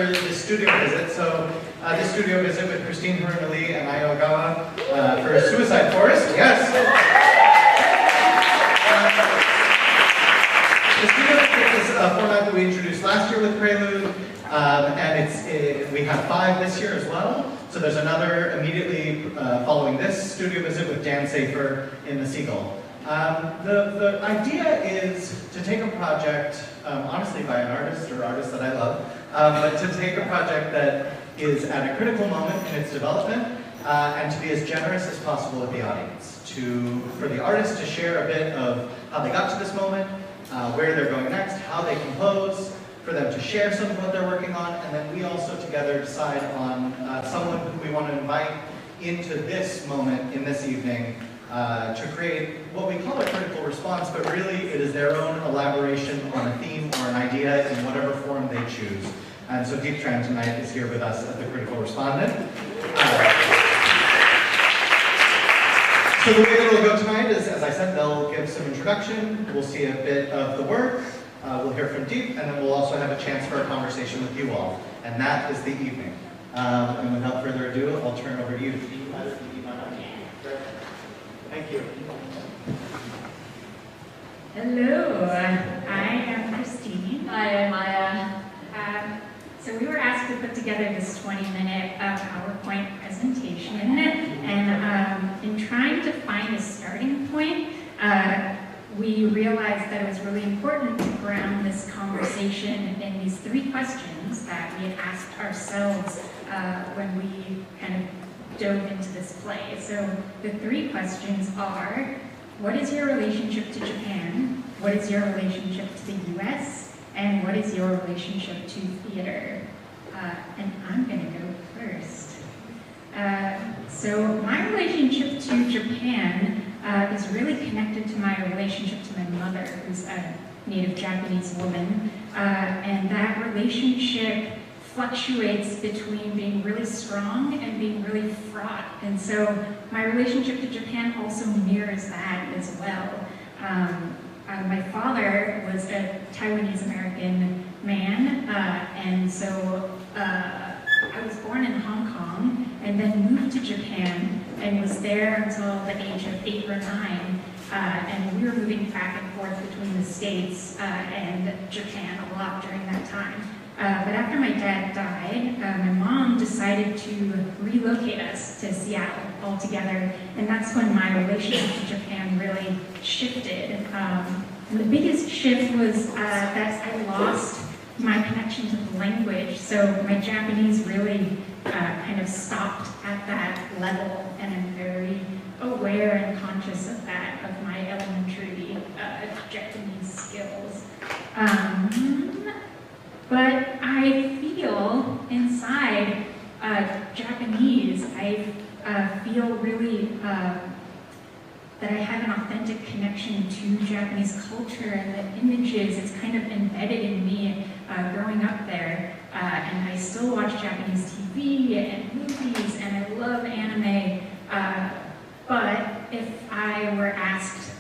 this studio visit. So this studio visit with Christine Harunali and Ayo Ogawa for Suicide Forest. Yes. The studio visit is a format that we introduced last year with Prelude, and we have 5 this year as well. So there's another immediately following this studio visit with Dan Safer in the Seagull. The idea is to take a project, honestly by an artist or artists that I love, but to take a project that is at a critical moment in its development and to be as generous as possible with the audience. For the artist to share a bit of how they got to this moment, where they're going next, how they compose, for them to share some of what they're working on, and then we also together decide on someone who we want to invite into this moment in this evening to create what we call a critical response, but really it is their own elaboration on a theme or an idea in whatever form they choose. And so Diep Tran tonight is here with us as the critical respondent. So the way that it'll go tonight is, as I said, they'll give some introduction, we'll see a bit of the work, we'll hear from Diep, and then we'll also have a chance for a conversation with you all. And that is the evening. And without further ado, I'll turn over to you. Thank you. Hello, I am Christine. Hi, I'm Maya. So we were asked to put together this 20-minute PowerPoint presentation, and in trying to find a starting point, we realized that it was really important to ground this conversation in these 3 questions that we had asked ourselves when we kind of dove into this play. So the 3 questions are, what is your relationship to Japan? What is your relationship to the US? And what is your relationship to theater? And I'm gonna go first. So my relationship to Japan is really connected to my relationship to my mother, who's a native Japanese woman. And that relationship fluctuates between being really strong and being really fraught. And so my relationship to Japan also mirrors that as well. My father was a Taiwanese American man, and so I was born in Hong Kong and then moved to Japan and was there until the age of 8 or 9. And we were moving back and forth between the States and Japan a lot during that time. But after my dad died, my mom decided to relocate us to Seattle altogether, and that's when my relationship to Japan really shifted. And the biggest shift was that I lost my connection to the language, so my Japanese really kind of stopped at that level, and I'm very aware and conscious of that, of my elementary Japanese skills. But I feel inside Japanese, I feel really that I have an authentic connection to Japanese culture, and the images, it's kind of embedded in me growing up there. And I still watch Japanese TV and movies, and I love anime. But if I were asked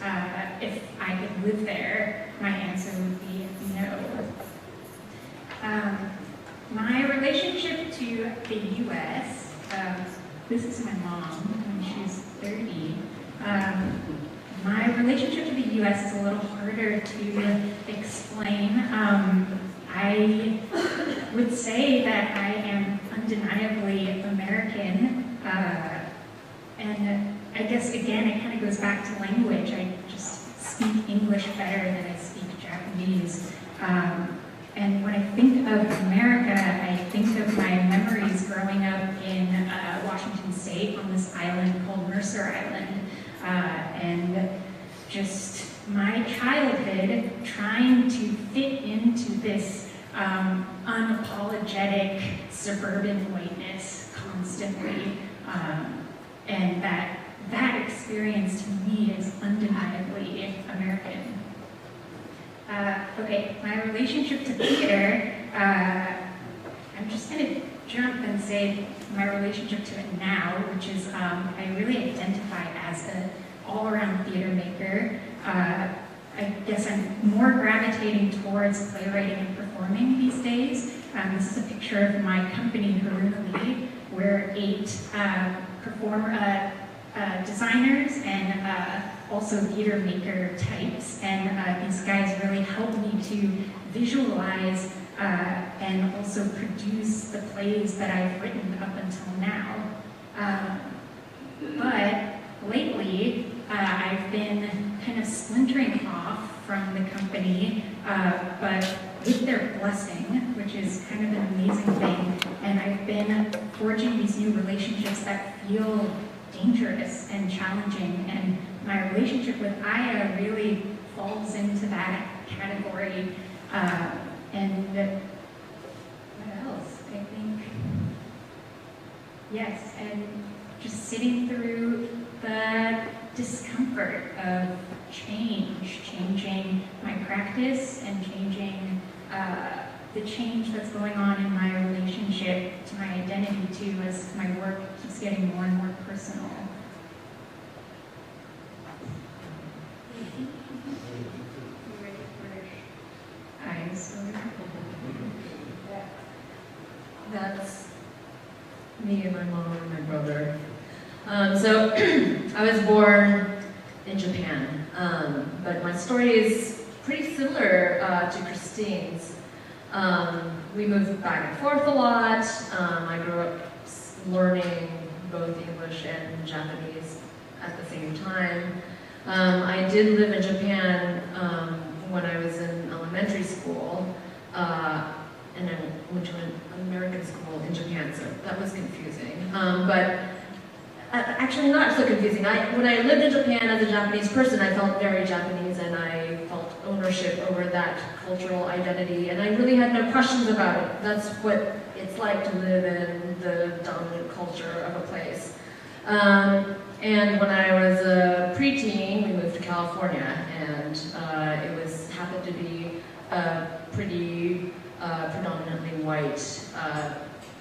if I could live there, my answer would be no. My relationship to the US, this is my mom when she was 30. My relationship to the US is a little harder to explain. I would say that I am undeniably American, and I guess again it kind of goes back to language. I just speak English better than I speak Japanese. And when I think of America, I think of my memories growing up in Washington State on this island called Mercer Island. And just my childhood trying to fit into this unapologetic suburban whiteness constantly. And that experience to me is undeniably American. Okay, my relationship to theater, I'm just going to jump and say my relationship to it now, which is I really identify as an all-around theater maker. I guess I'm more gravitating towards playwriting and performing these days, This is a picture of my company, Haruni. We're 8 designers and also theater maker types, and these guys really help me to visualize and also produce the plays that I've written up until now. But lately, I've been kind of splintering off from the company, but with their blessing, which is kind of an amazing thing, and I've been forging these new relationships that feel dangerous and challenging, and my relationship with Aya really falls into that category. And what else? I think, yes, and just sitting through the discomfort of change, changing my practice and changing the change that's going on in my relationship to my identity too, as my work keeps getting more and more personal. That's me and my mom and my brother. So I was born in Japan, but my story is pretty similar to Christine's. We moved back and forth a lot. I grew up learning both English and Japanese at the same time. I did live in Japan when I was in elementary school, and then went to an American school in Japan, so that was confusing. But actually not so confusing. When I lived in Japan as a Japanese person, I felt very Japanese, and I felt ownership over that cultural identity, and I really had no questions about it. That's what it's like to live in the dominant culture of a place. And when I was a preteen, we moved to California, and it happened to be a pretty predominantly white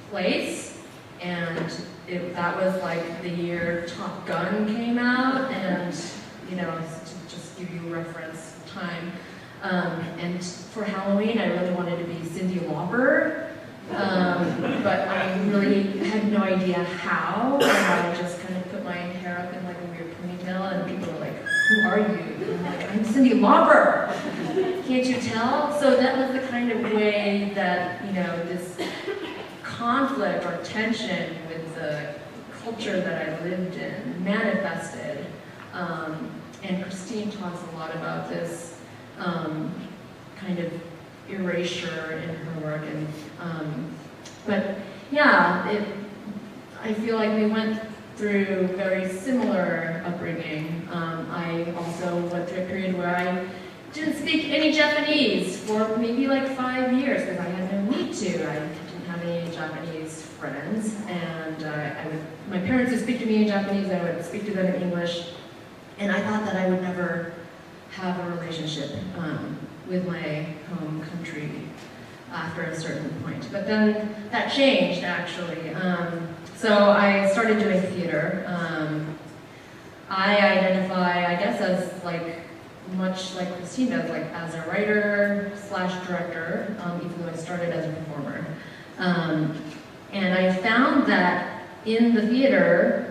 place, and that was like the year Top Gun came out, and to just give you reference time. And for Halloween, I really wanted to be Cyndi Lauper, but I really had no idea how. And I just kind of put my hair up in like a weird ponytail, and people were like, "Who are you?" And I'm like, "I'm Cyndi Lauper. Can't you tell?" So that was the kind of way that this conflict or tension with the culture that I lived in manifested. And Christine talks a lot about this kind of erasure in her work, and but yeah, I feel like we went through very similar upbringing. I also went through a period where I didn't speak any Japanese for maybe like 5 years because I had no need to. I didn't have any Japanese friends, and my parents would speak to me in Japanese, I would speak to them in English, and I thought that I would never have a relationship with my home country after a certain point. But then that changed, actually. So I started doing theater. I identify, I guess, as like much like Christine does, like as a writer / director, even though I started as a performer. And I found that in the theater,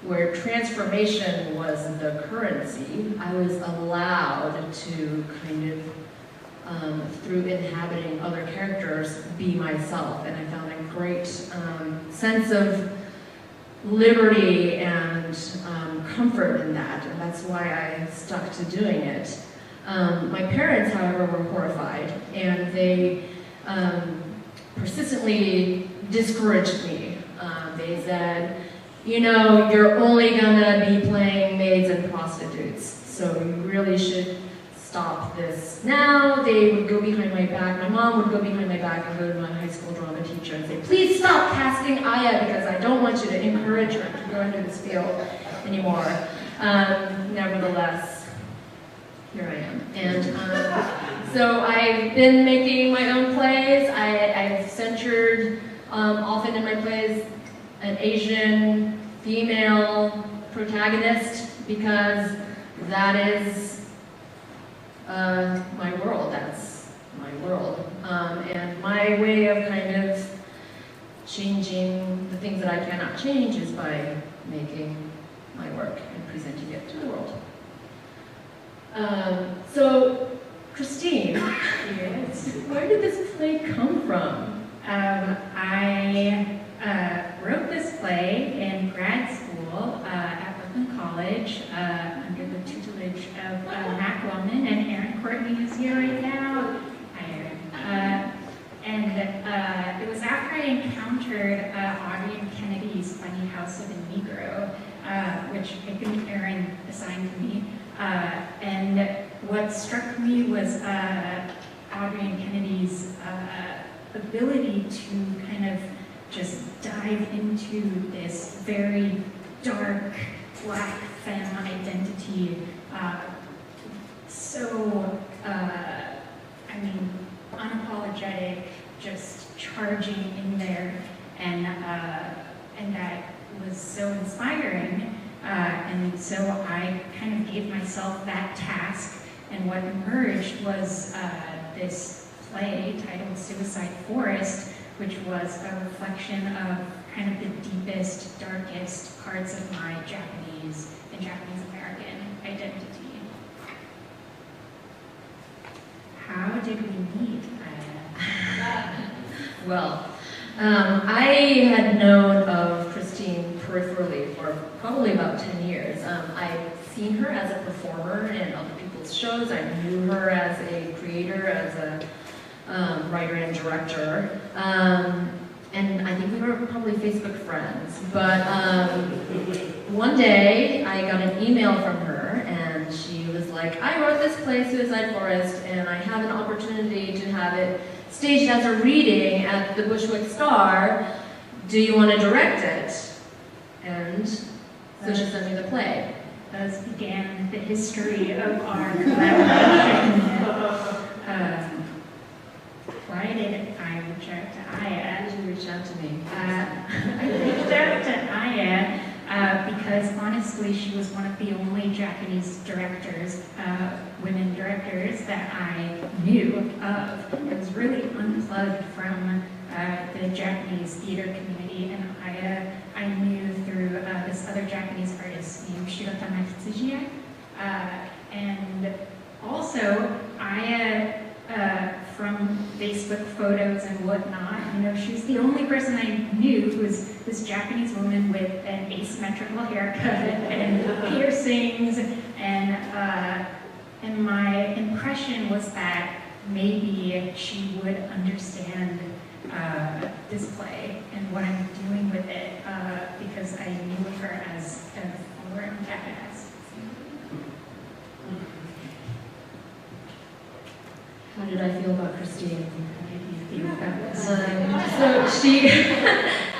where transformation was the currency, I was allowed to kind of, through inhabiting other characters, be myself. And I found a great sense of liberty and comfort in that, and that's why I stuck to doing it. My parents, however, were horrified, and they persistently discouraged me. They said, you're only gonna be playing maids and prostitutes, so you really should stop this now. They would go behind my back. My mom would go behind my back and go to my high school drama teacher and say, "Please stop casting Aya because I don't want you to encourage her to go into this field anymore." Nevertheless, here I am. And so I've been making my own plays. I've centered often in my plays an Asian female protagonist because that is my world. That's my my world. And my way of kind of changing the things that I cannot change is by making my work and presenting it to the world. So, Christine, yes, where did this play come from? I wrote this play in grad school at Brooklyn College under the tutelage of Mac Wellman and Erin Courtney, who's here right now. Hi, Erin. And it was after I encountered Audrey and Kennedy's Funny House of a Negro, which I think Erin assigned to me. And what struck me was Audrey and Kennedy's ability to kind of just dive into this very dark black femme identity. Unapologetic, just charging in there, and that was so inspiring. And so I kind of gave myself that task, and what emerged was this play titled Suicide Forest, which was a reflection of kind of the deepest, darkest parts of my Japanese and Japanese American identity. How did we meet? Well, I had known of Christine peripherally for probably about 10 years. I'd seen her as a performer in other people's shows. I knew her as a creator, as a writer and director. And I think we were probably Facebook friends. But one day, I got an email from her, and she was like, I wrote this play, Suicide Forest, and I have an opportunity to have it staged as a reading at the Bushwick Star. Do you want to direct it? And so she sent me the play. Thus began the history of our collaboration. Why did I reach out to Aya? Why did you reach out to me? I reached out to Aya because honestly she was one of the only Japanese directors, women directors, that I knew of. It was really unplugged from the Japanese theater community, and I knew through this other Japanese artist named Shirotama Hitsujiya. And also, Aya, from Facebook photos and whatnot, she was the only person I knew who was this Japanese woman with an asymmetrical haircut and piercings, and my impression was that maybe she would understand this play and what I'm doing with it, because I knew of her as a foreign jackass. How did I feel about Christine?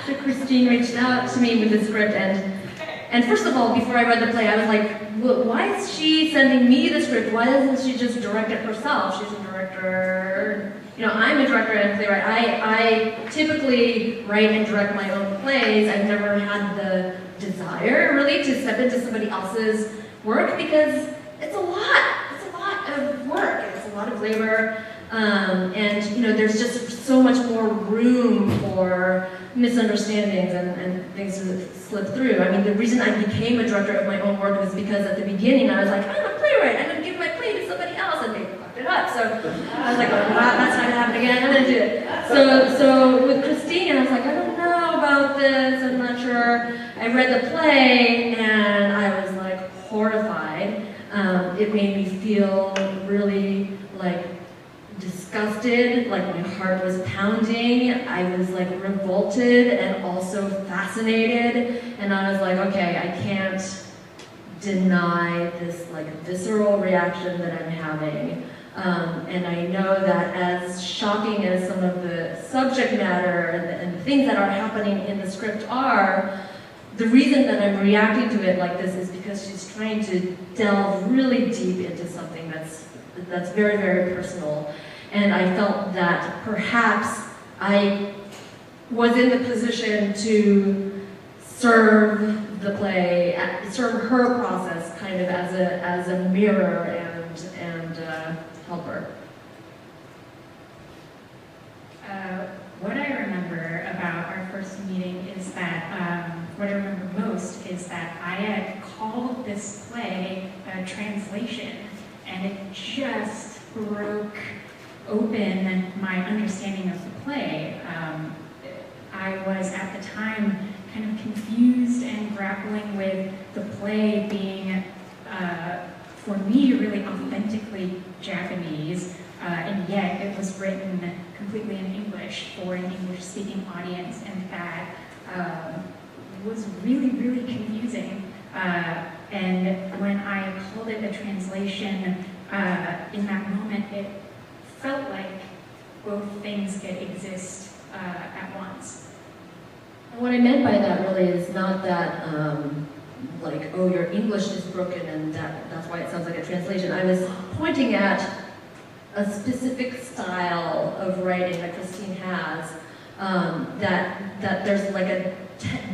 So Christine reached out to me with the script, and first of all, before I read the play, I was like, well, why is she sending me the script? Why doesn't she just direct it herself? She's a director. I'm a director and a playwright. I typically write and direct my own plays. I've never had the desire, really, to step into somebody else's work because it's a lot. It's a lot of work. It's a lot of labor. And there's just so much more room for misunderstandings and things to slip through. I mean, the reason I became a director of my own work was because at the beginning I was like, I'm a playwright, I'm going to give my play to somebody else, and they fucked it up. So I was like, oh, wow, that's not going to happen again, I'm going to do it. So with Christine, I was like, I don't know about this, I'm not sure. I read the play, and I was like horrified. It made me feel really disgusted, like my heart was pounding. I was revolted and also fascinated, and I was like, okay, I can't deny this visceral reaction that I'm having. And I know that as shocking as some of the subject matter and the things that are happening in the script are, the reason that I'm reacting to it like this is because she's trying to delve really deep into something that's very, very personal. And I felt that perhaps I was in the position to serve the play, serve her process kind of as a mirror and help her. first meeting is that, what I remember most is that I had called this play a translation, and it just broke open my understanding of the play. I was at the time kind of confused and grappling with the play being, for me, really authentically Japanese, and yet it was written completely in English for an English-speaking audience, and that was really, really confusing. And when I called it a translation, in that moment, it felt like both things could exist at once. And what I meant by that really is not that, like, oh, your English is broken and that's why it sounds like a translation. I was pointing at a specific style of writing that Christine has, that there's like a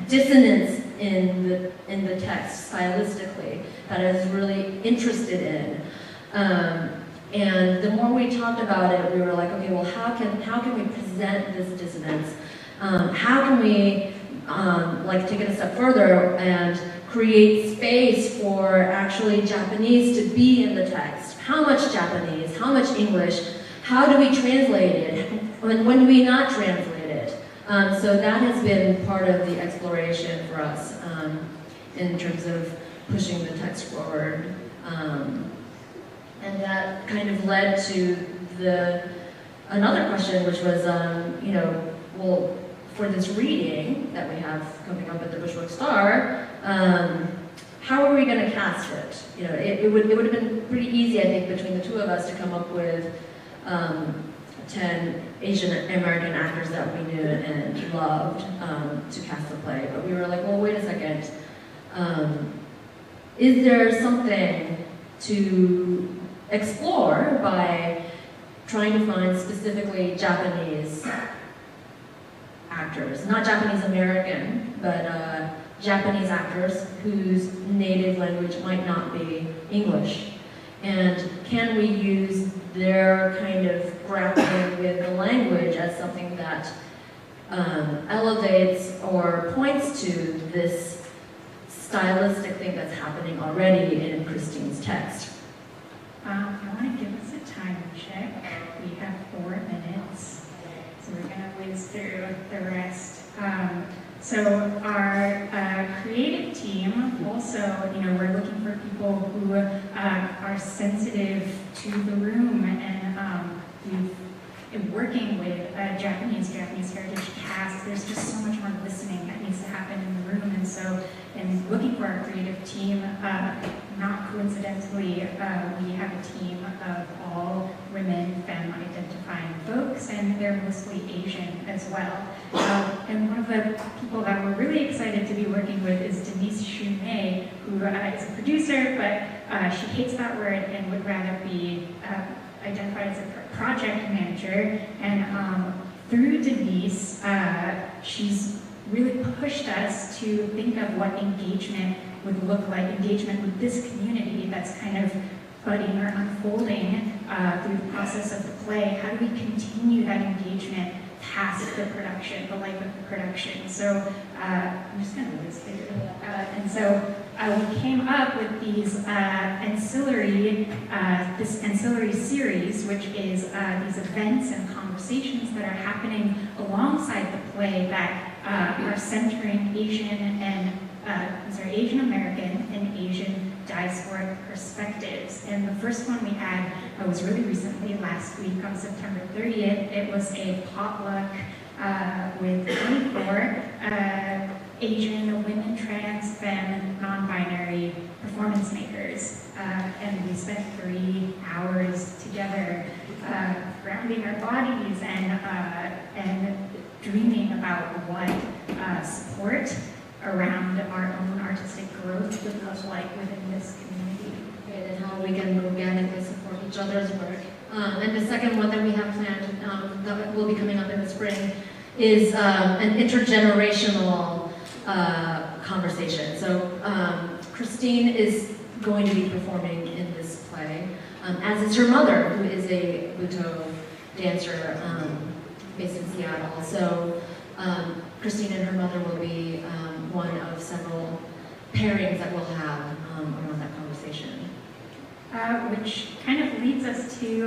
dissonance in the text stylistically that I was really interested in. And the more we talked about it, we were like, okay, well, how can we present this dissonance? How can we like take it a step further and create space for actually Japanese to be in the text? How much Japanese? How much English? How do we translate it? When do we not translate it? So that has been part of the exploration for us in terms of pushing the text forward. And that kind of led to another question, which was, you know, well, for this reading that we have coming up at the Bushwick Star, how are we going to cast it? You know, it would have been pretty easy, I think, between the two of us to come up with 10 Asian American actors that we knew and loved to cast the play. But we were like, well, wait a second. Is there something to explore by trying to find specifically Japanese actors, not Japanese American, but Japanese actors whose native language might not be English? And can we use their kind of grappling with the language as something that elevates or points to this stylistic thing that's happening already in Christine's text? I want to give us a time check. We have 4 minutes, so we're going to whiz through the rest. So our creative team also, you know, we're looking for people who are sensitive to the room, and we've been working with a Japanese heritage cast. There's just so much more listening that needs to happen in the room, and so in looking for our creative team, not coincidentally, we have a team of all women, femme-identifying folks, and they're mostly Asian as well. And one of the people that we're really excited to be working with is Denise Shumei, who is a producer, but she hates that word and would rather be identified as a project manager. And through Denise, she's really pushed us to think of what engagement would look like, engagement with this community that's kind of budding or unfolding through the process of the play. How do we continue that engagement past the production, the life of the production? So I'm just going to whiz through. And so we came up with these this ancillary series, which is these events and conversations that are happening alongside the play that are centering Asian American and Asian diasporic perspectives. And the first one we had was really recently, last week on September 30th. It was a potluck with 24 Asian women, trans, femme, non-binary performance makers. And we spent 3 hours together grounding our bodies and dreaming about what support around our own artistic growth would look like within this community. And how we can organically support each other's work. And the second one that we have planned, that will be coming up in the spring, is an intergenerational conversation. So Christine is going to be performing in this play, as is her mother, who is a Buto dancer based in Seattle. So Christine and her mother will be one of several pairings that we'll have around that conversation. Which kind of leads us to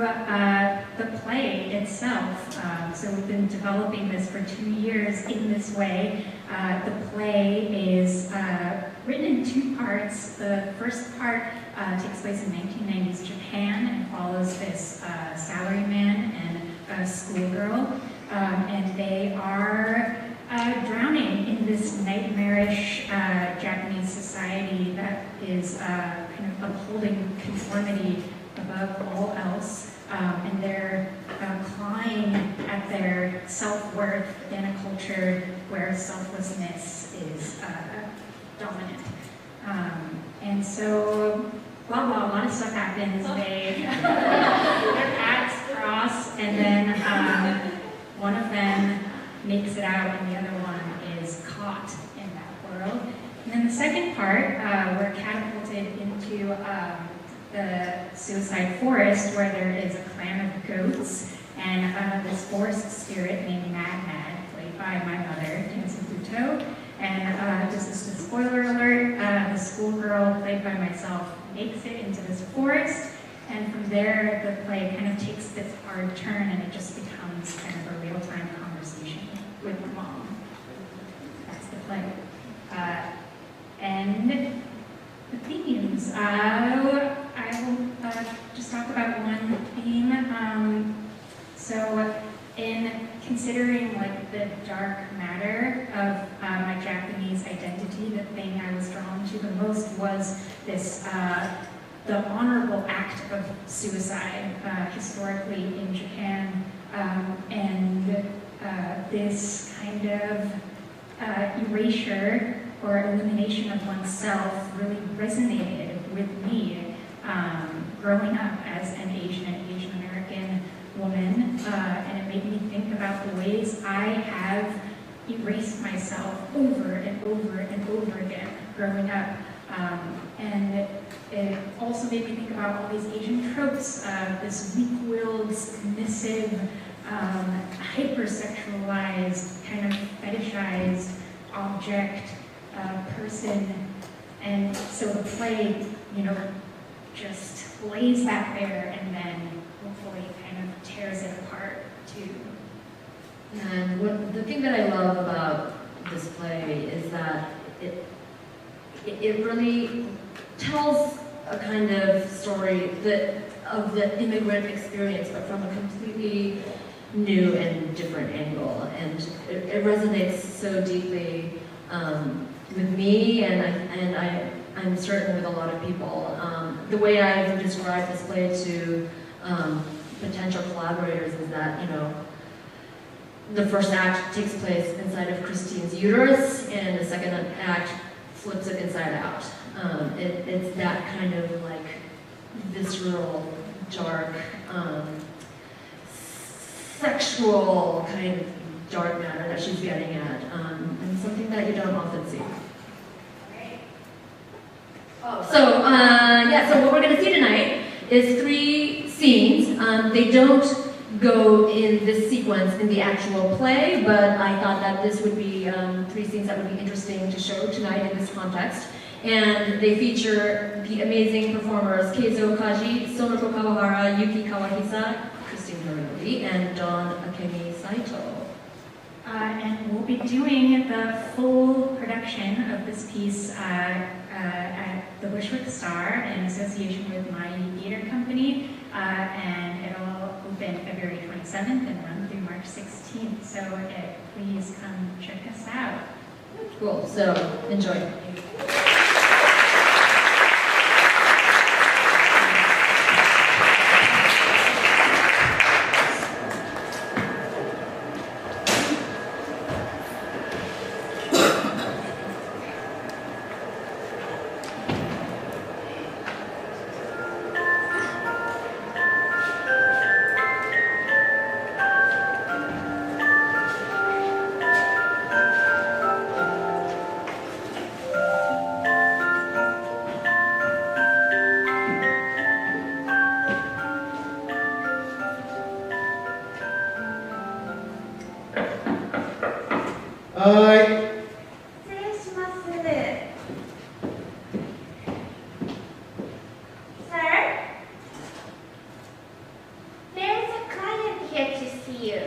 the play itself. So we've been developing this for 2 years in this way. The play is written in 2 parts. The first part takes place in 1990s Japan and follows this salaryman and a schoolgirl. And they are drowning in this nightmarish Japanese society that is kind of upholding conformity above all else. And they're clawing at their self-worth in a culture where selflessness is dominant. And so, a lot of stuff happens. Their paths cross, and then one of them makes it out and the other one is caught in that world. And then the second part, we're catapulted into the suicide forest where there is a clan of goats and this forest spirit named Mad, played by my mother, Dancing Buto. And just as a spoiler alert, the schoolgirl, played by myself, makes it into this forest. And from there, the play kind of takes this hard turn and it just becomes kind of a real-time conversation with my mom. That's the play. And the themes. I will just talk about one theme. So in considering like the dark matter of my Japanese identity, the thing I was drawn to the most was this the honorable act of suicide historically in Japan, and this kind of erasure or elimination of oneself really resonated with me growing up as an Asian American woman, and it made me think about the ways I have erased myself over and over and over again growing up. And it also made me think about all these Asian tropes, this weak-willed, submissive, hypersexualized, kind of fetishized object, person. And so the play, just lays that bare and then hopefully kind of tears it apart too. And the thing that I love about this play is that it really tells a kind of story of the immigrant experience, but from a completely new and different angle. And it resonates so deeply with me, and I'm certain with a lot of people. The way I've described this play to potential collaborators is that, the first act takes place inside of Christine's uterus, and the second act flips it inside out. It's that kind of like visceral, dark, sexual kind of dark matter that she's getting at, and something that you don't often see. So what we're going to see tonight is 3 scenes. They don't go in this sequence in the actual play, but I thought that this would be 3 scenes that would be interesting to show tonight in this context. And they feature the amazing performers Keizo Kaji, Sonoko Kawahara, Yuki Kawahisa, Christine Hironobu, and Don Akemi Saito. And we'll be doing the full production of this piece at the Bushwick Star in association with my theater company, and it'll open February 27th and run through March 16th. So please come check us out. Cool. So enjoy. はい。失礼します。Sir, there's a client here to see you.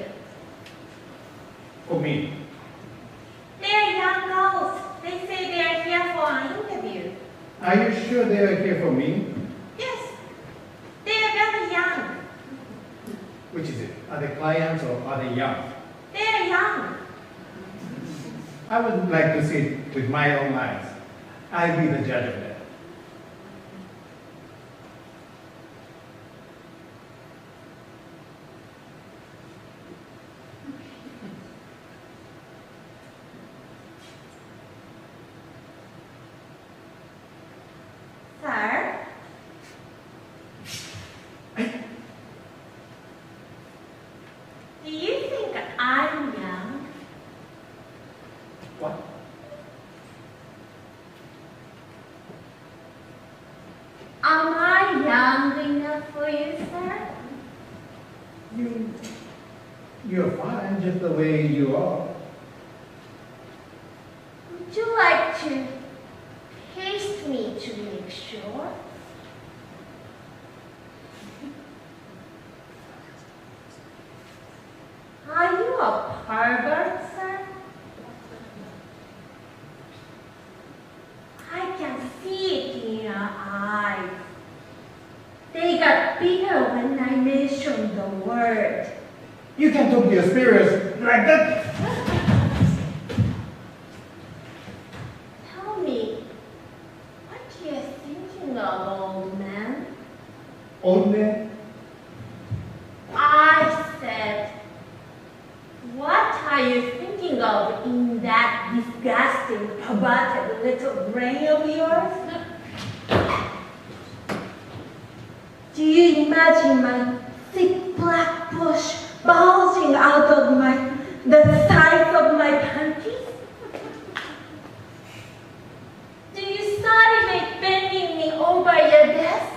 For me. They're young girls. They say they're here for an interview. Are you sure they are here for me? Yes, they're very young. Which is it? Are they clients or are they young? They're young. I would like to see it with my own eyes. I'll be the judge of that. Sir, do you think I'm young? What? Am I young enough for you, sir? You're fine just the way you are. Would you like to taste me to make sure? Are you a pervert, sir? I can see it in your eyes. They got bigger when I mentioned the word. You can talk to your spirits like that. Tell me, what you're thinking of, old man? Old man? I said, what are you thinking of in that disgusting, perverted little brain of yours? Do you imagine my thick black bush bulging out of the sides of my panties? Do you start bending me over your desk?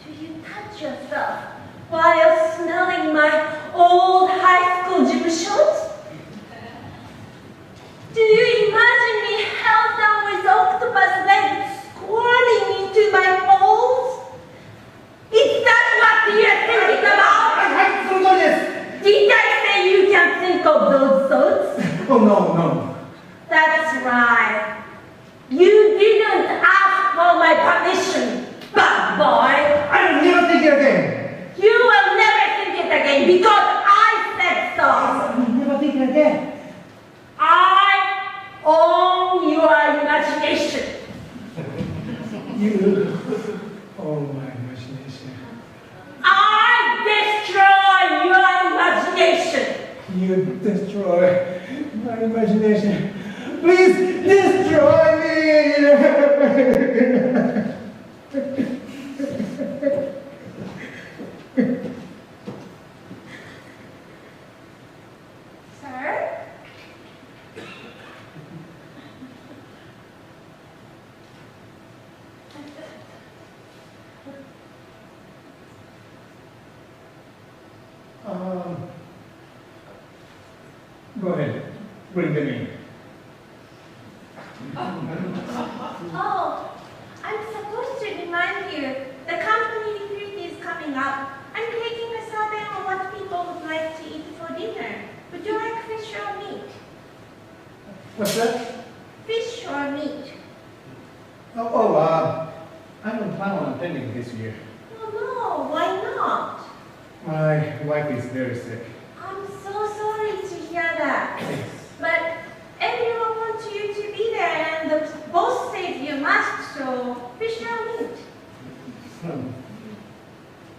Do you touch yourself while smelling my old high school gym shorts? Do you imagine me held down with octopus legs squirming into my balls? Is that what you're thinking about? Did I say you can think of those thoughts? Oh, no. That's right. You didn't ask for my permission, bad boy. I'll never think it again. You will never think it again because I said so. I'll never think it again. I own your imagination. You. Oh, my imagination. I destroy your imagination. You destroy my imagination. Please destroy me. Sir? Go ahead. Bring them in. Oh, I'm supposed to remind you, the company retreat is coming up. I'm taking a survey on what people would like to eat for dinner. Would you like fish or meat? What's that? Fish or meat? I don't plan on attending this year. Oh no, why not? My wife is very sick. I'm so sorry to hear that. Yes. But everyone wants you to be there and the boss said you must, so fish or meat?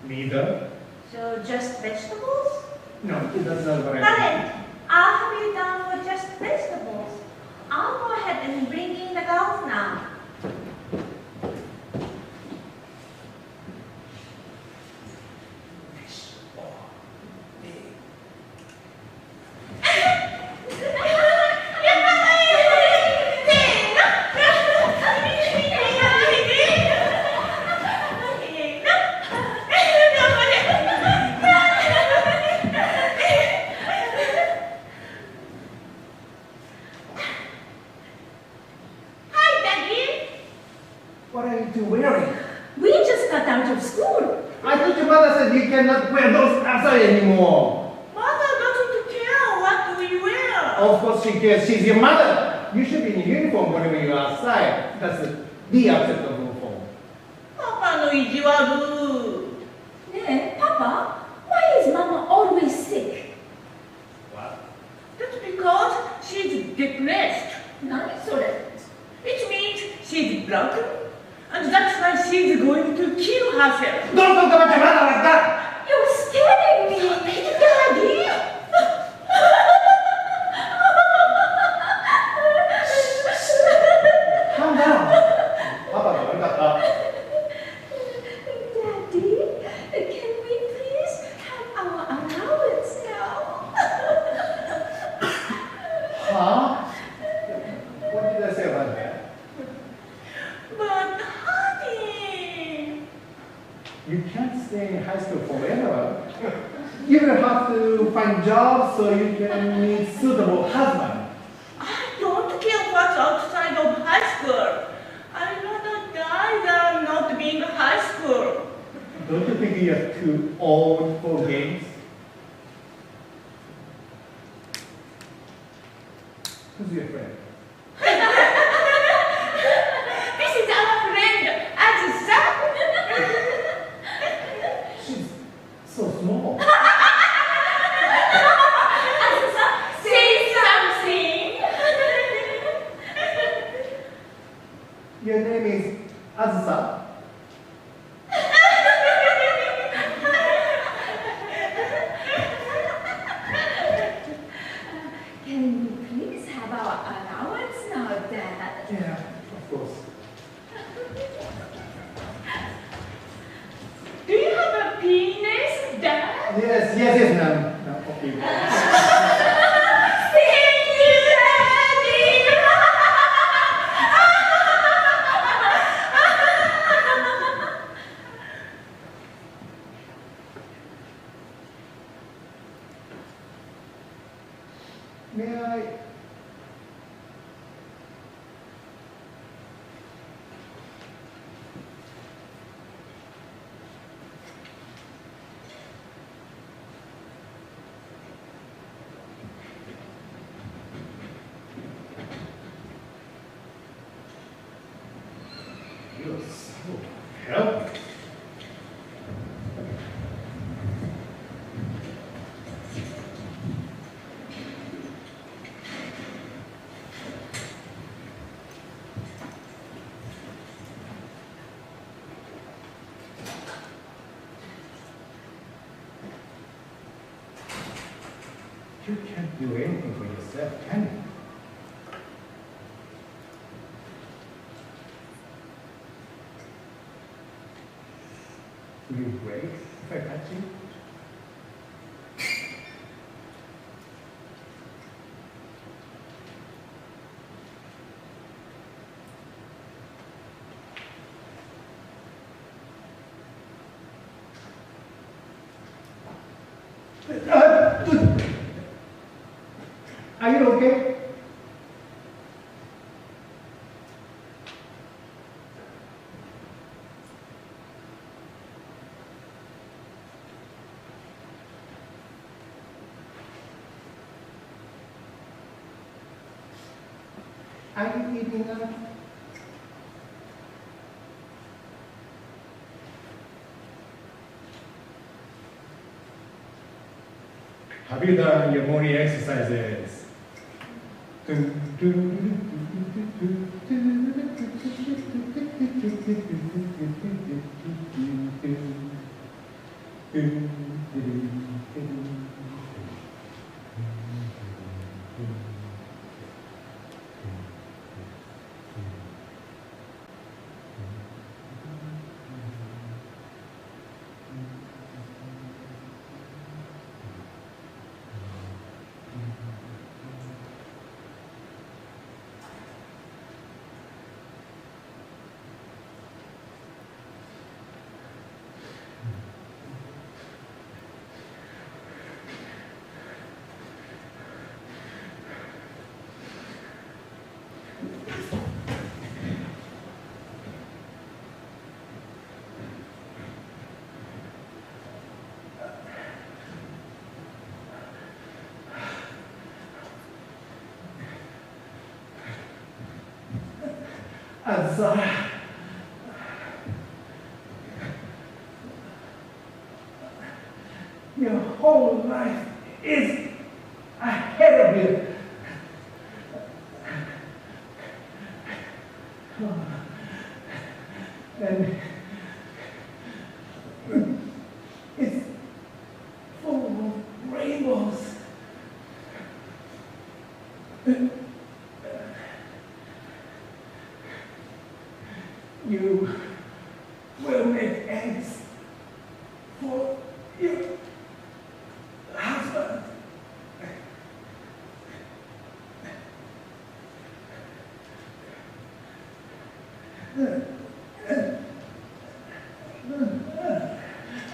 Neither. So just vegetables? No, that's not what I Got it. I'll have you down for just vegetables. I'll go ahead and bring in the girls now. cannot wear those outside anymore. Mother doesn't care what we wear. Of course she cares. She's your mother. You should be in uniform whenever you're outside. That's the acceptable form. パパの意地悪。ねえ、パパ why is Mama always sick? What? That's because she's depressed. 何それ It means she's broken. And that's why she's going to kill herself. Don't talk about your mother like that! You're scaring me! Daddy? Calm down. Papa が悪かった。 Daddy, can we please have our allowance now? Huh? What did I say about that? But honey. You can't stay in high school forever. You will have to find jobs so you can meet suitable husband. I don't care what's outside of high school. I'd rather die than not be in high school. Don't you think you're too old for games? Who's your friend? This is our friend, Azusa. She's so small. Say something. Your name is Azusa. Can we please have our allowance now, Dad? Yeah, of course. Do you have a penis, Dad? Yes, no, okay. Thank you, Daddy. May I? You're so helpless. You can't do anything for yourself, can you? Will you break if I touch you? Are you okay? Are you eating enough? Have you done your morning exercises? your whole life is ahead of you. And it's full of rainbows. You will make eggs for your husband.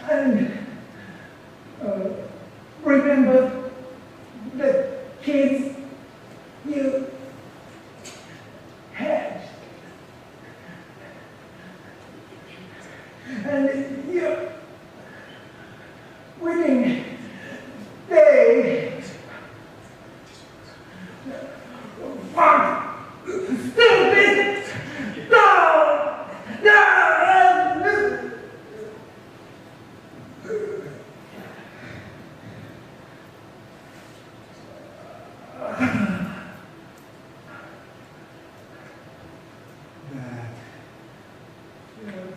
And remember the kids you had. And your wedding day. Fuck! Stupid! No! No! That feels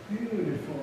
beautiful.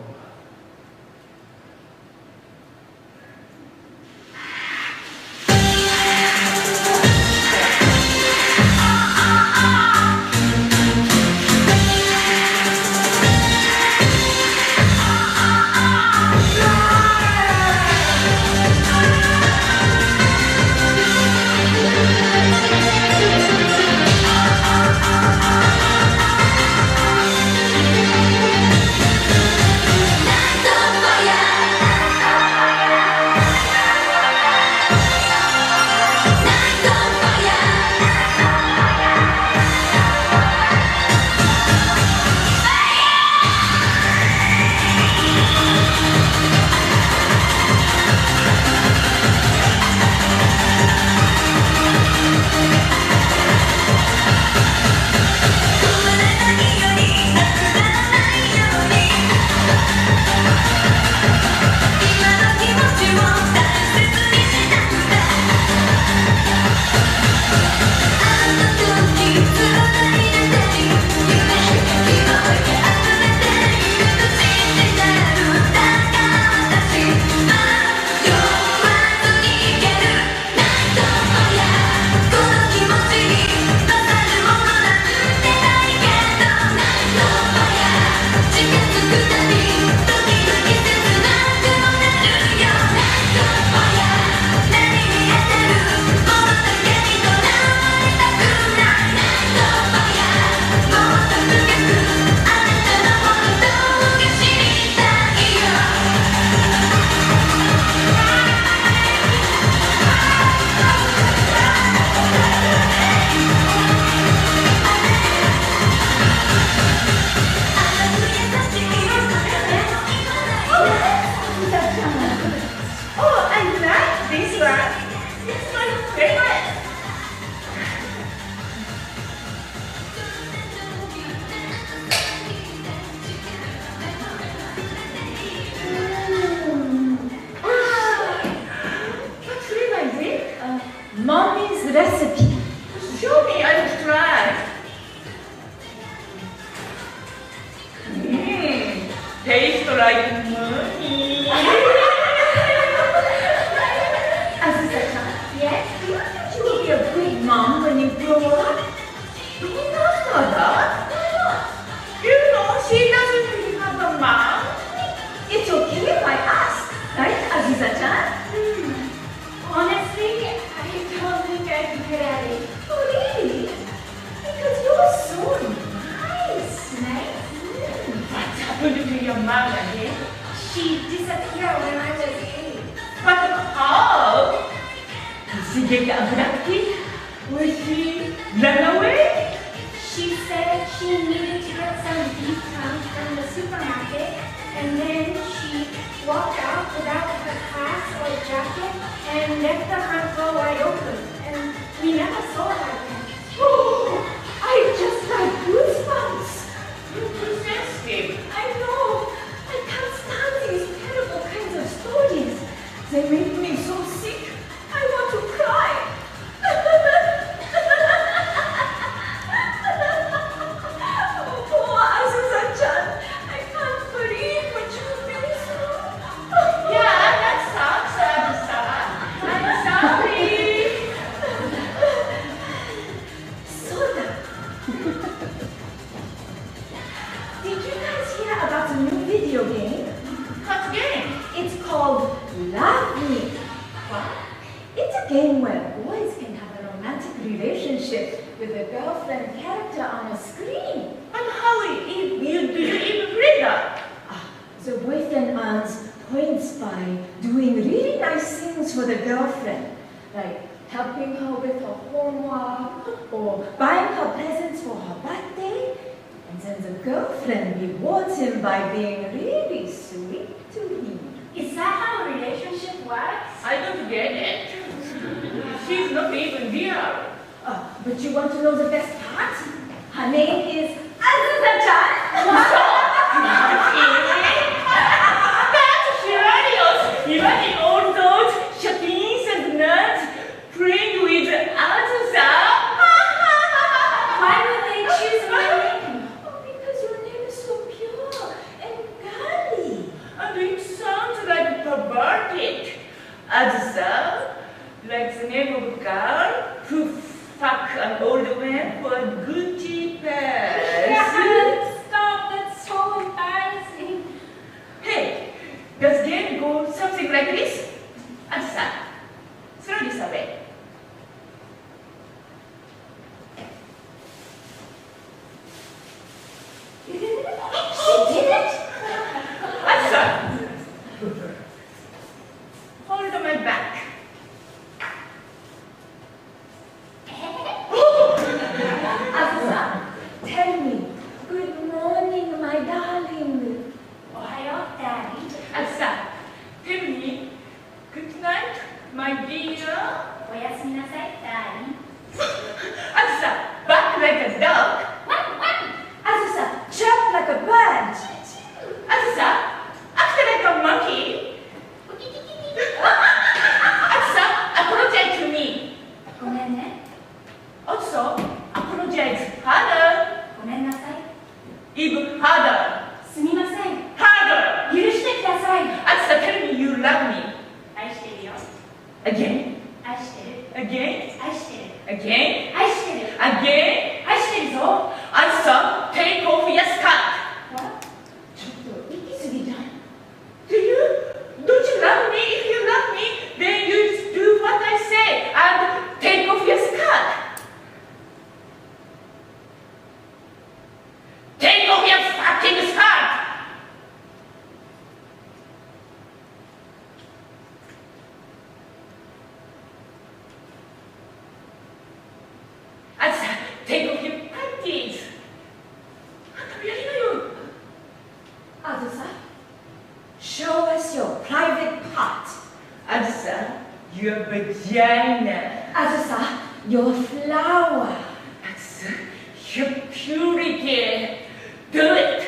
Mommy's recipe. Show me, I'll try. Taste like mommy. Azusa-chan, yes? Do you think you will be a good mom when you grow up? Not mother. You know, she doesn't really have a mom. It's okay if I ask, right, Azusa-chan? Honestly, I don't think I'd be good at it. Oh, really? Because you're so nice. Nice? What happened to your mom again? She disappeared when I was 8. But how? Did she get abducted? Or she ran away? She said she needed to get some Diep Tran from the supermarket, and then she walked out without her class or jacket and left the front door wide open, and we never saw her again. Oh, I just got goosebumps. game where boys can have a romantic relationship with a girlfriend character on a screen. And how do you even play that? The boyfriend earns points by doing really nice things for the girlfriend, like helping her with her homework or buying her presents for her birthday. And then the girlfriend rewards him by being really sweet to him. Is that how a relationship works? I don't get it. She's not even real. But you want to know the best part? Her name is Azusa Chan. That's hilarious! Imagine all those chapins and nuts playing with Azusa. Why would they choose my name? Oh, because your name is so pure and girly. And it sounds like perverted. Azusa, like the name of a girl who fuck an old man for a Gucci purse. Stop, that's so embarrassing. Hey, does game go something like this? Azusa, throw this away. She did it? Azusa, hold my back. Azusa, tell me, good morning, my darling. Ohio, Daddy. Azusa, tell me, good night, my dear. Oyasumi nasai, Daddy. Azusa, bark like a dog. Azusa, chirp like a bird. Azusa, act like a monkey. Azusa, apologize to me. ごめんね。 Also, apologize harder. ごめんなさい。 Even harder. すみません。 Harder. 許してください。 Azusa, tell me you love me. 愛してるよ。 Again, 愛してる。 again, 愛してる。 again, 愛してる。 again. 愛してるぞ。 Azusa, take off your skirt. What? ちょっと行き過ぎじゃん。 Do you? Don't you love me? If you love me, then you do what I say and take off your skirt. Take off your fucking skirt! Azusa, take off your panties. やりなよ。Azusa, show us your private part. Azusa, your vagina. Azusa, your flower. Azusa, your purity. Do it.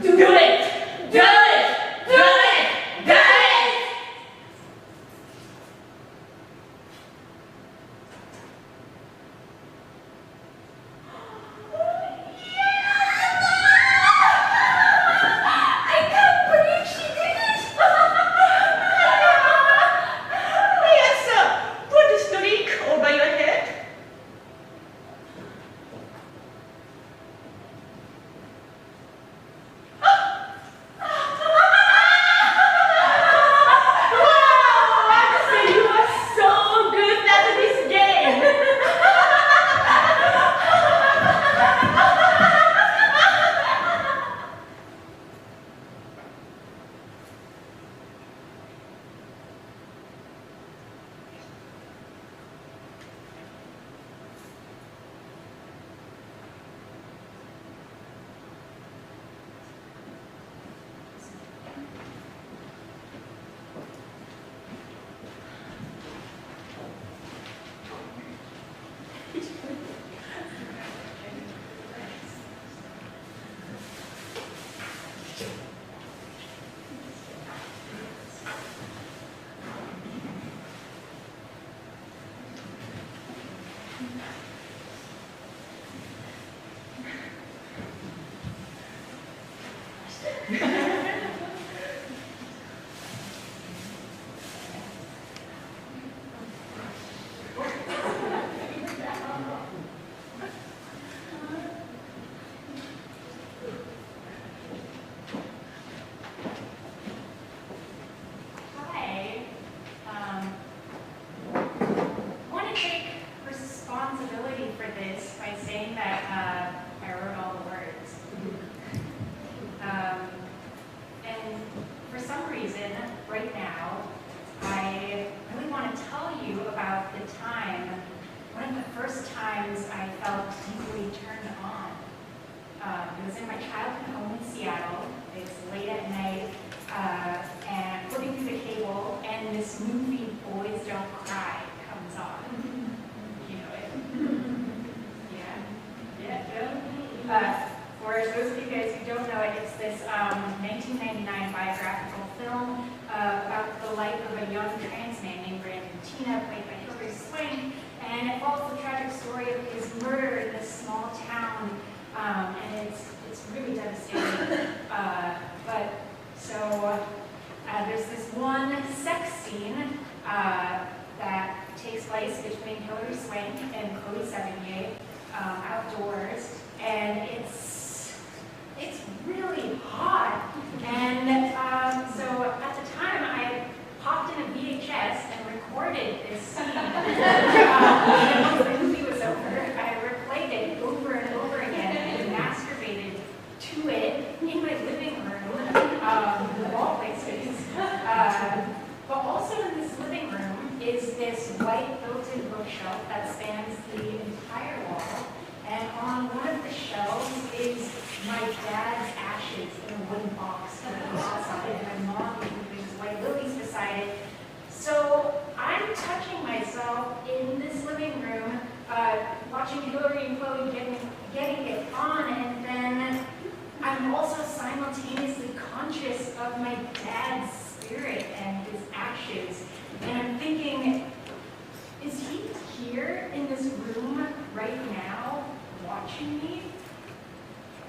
Do it. Do it. Do it. Do it. I can't believe she did it. Yes, sir. Put the streak over your head. about the time, one of the first times I felt deeply turned on. It was in my childhood home in Seattle. It's late at night, and flipping through the cable, and this movie, Boys Don't Cry, comes on. You know it? Yeah. For those of you guys who don't know it, it's this 1999 biographical film about the life of a young trans man named Brandon Tina, played by Hilary Swank, and it follows the tragic story of his murder in this small town, and it's really devastating. There's this one sex scene that takes place between Hilary Swank and Chloe Sevigny outdoors, and it's really hot. And so at the time, I popped in a VHS and recorded this scene. And once the movie was over, I replayed it over and over again and masturbated to it in my living room, of all places. But also in this living room is this white built-in bookshelf that spans the entire wall. And on one of the shelves is my dad's ashes in a wooden box that was outside, and my mom with these white lilies beside it. So I'm touching myself in this living room, watching Hillary and Chloe getting it on, and then I'm also simultaneously conscious of my dad's spirit and his ashes. And I'm thinking, is he here in this room right now, watching me?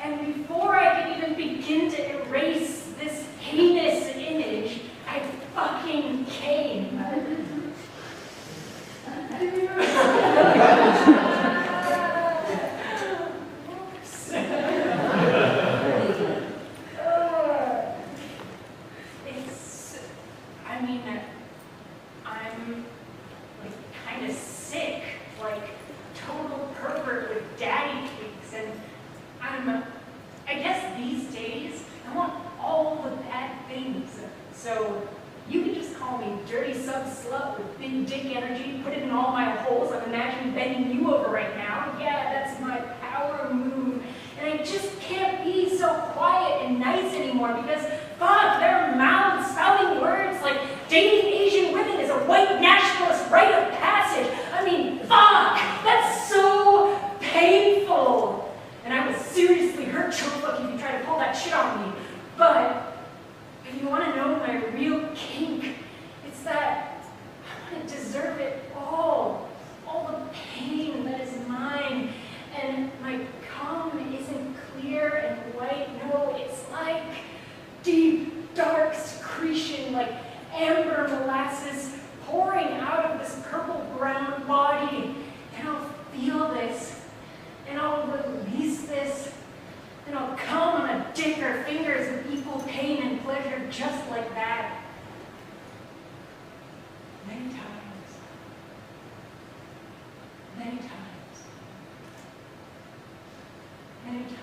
And before I could even begin to erase this heinous image, I fucking came. I'm like kind of sick, like total pervert with daddy cakes, and I guess these days, I want all the bad things. So you can just call me dirty sub-slut with big dick energy, put it in all my holes. I'm imagining bending you over right now. Yeah, that's my power move. And I just can't be so quiet and nice anymore because, fuck, their mouths spouting words like dating Asian women is a white nationalist rite of passage. I mean, fuck, that's so painful. And I would seriously hurt chokefuck if you try to pull that shit on me. But if you want to know my real kink, it's that I want to deserve it all the pain that is mine. And my cum isn't clear and white, no, it's like deep, dark secretion, like amber molasses pouring out of this purple-brown body. And I'll feel this, and I'll release this, and I'll come on a dick or fingers with equal pain and pleasure just like that. Many times. Many times. Many times. Many times.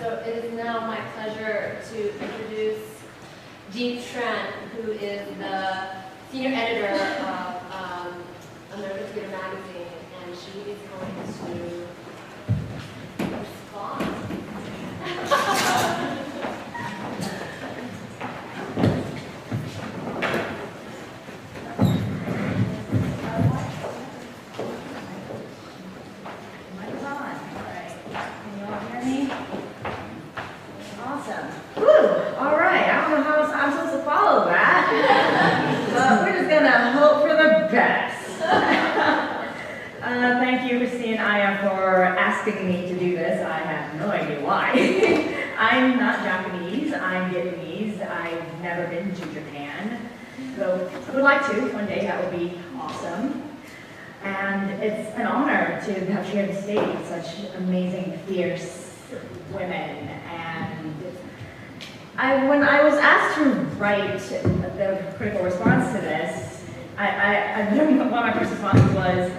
So it is now my pleasure to introduce Diep Tran, who is the senior editor of American Theater Magazine, and she is going to respond. Mic's on. All right. Can you all hear me? Awesome. Woo! All right. I don't know how I'm supposed to follow that. But we're just going to hope for the best. Thank you, Christine and Aya, for asking me to do this. I have no why. I'm not Japanese, I'm Vietnamese. I've never been to Japan. So I would like to, one day, that would be awesome. And it's an honor to have shared the stage with such amazing, fierce women. And when I was asked to write the critical response to this, one of my first responses was,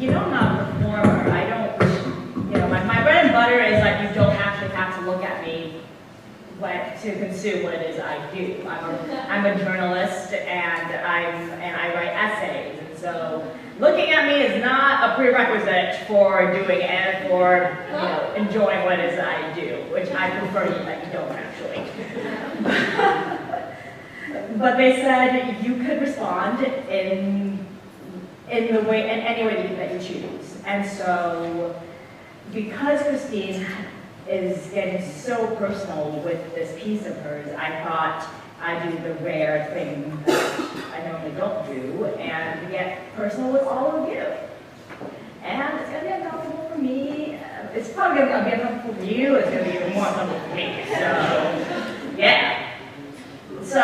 you know, I'm not a performer. I don't, you know, my bread and butter is like you don't actually have to look at me to consume what it is I do. I'm a journalist and I write essays, and so looking at me is not a prerequisite for doing and for enjoying what it is I do, which I prefer that you don't actually. But they said you could respond in any way that you choose, and so because Christine is getting so personal with this piece of hers, I thought I'd do the rare thing that I normally don't do, and get personal with all of you. And it's going to be uncomfortable for me. It's probably going to be uncomfortable for you. It's going to be even more uncomfortable for me. So, yeah. So,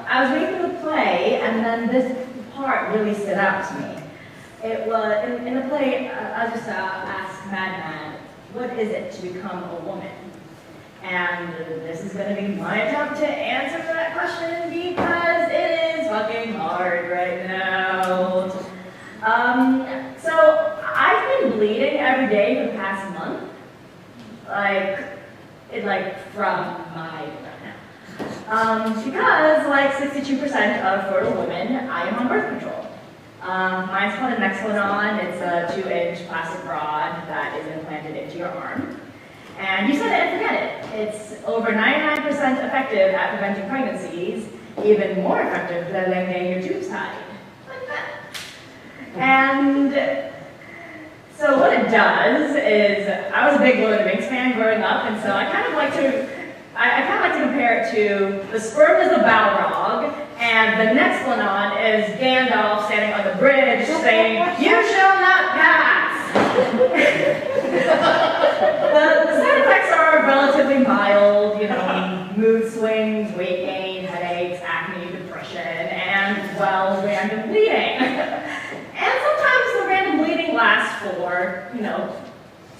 I was reading the play, and then this part really stood out to me. It was, in the play, I just asked Madman, what is it to become a woman? And this is going to be my attempt to answer that question because it is fucking hard right now. So I've been bleeding every day for the past month, from my because like 62% of fertile women, I am on birth control. Mine's called an Nexplanon. It's a 2-inch plastic rod that is implanted into your arm. And you set it and forget it. It's over 99% effective at preventing pregnancies, even more effective than getting your tubes tied. Like that. And so what it does is, I was a big Lord of the Rings fan growing up, and so I kind of like to compare it to the sperm is the Balrog, and the Nexplanon is Gandalf standing on the bridge saying, "You shall not pass." The side effects are relatively mild, mood swings, weight gain, headaches, acne, depression, and, well, random bleeding. And sometimes the random bleeding lasts for,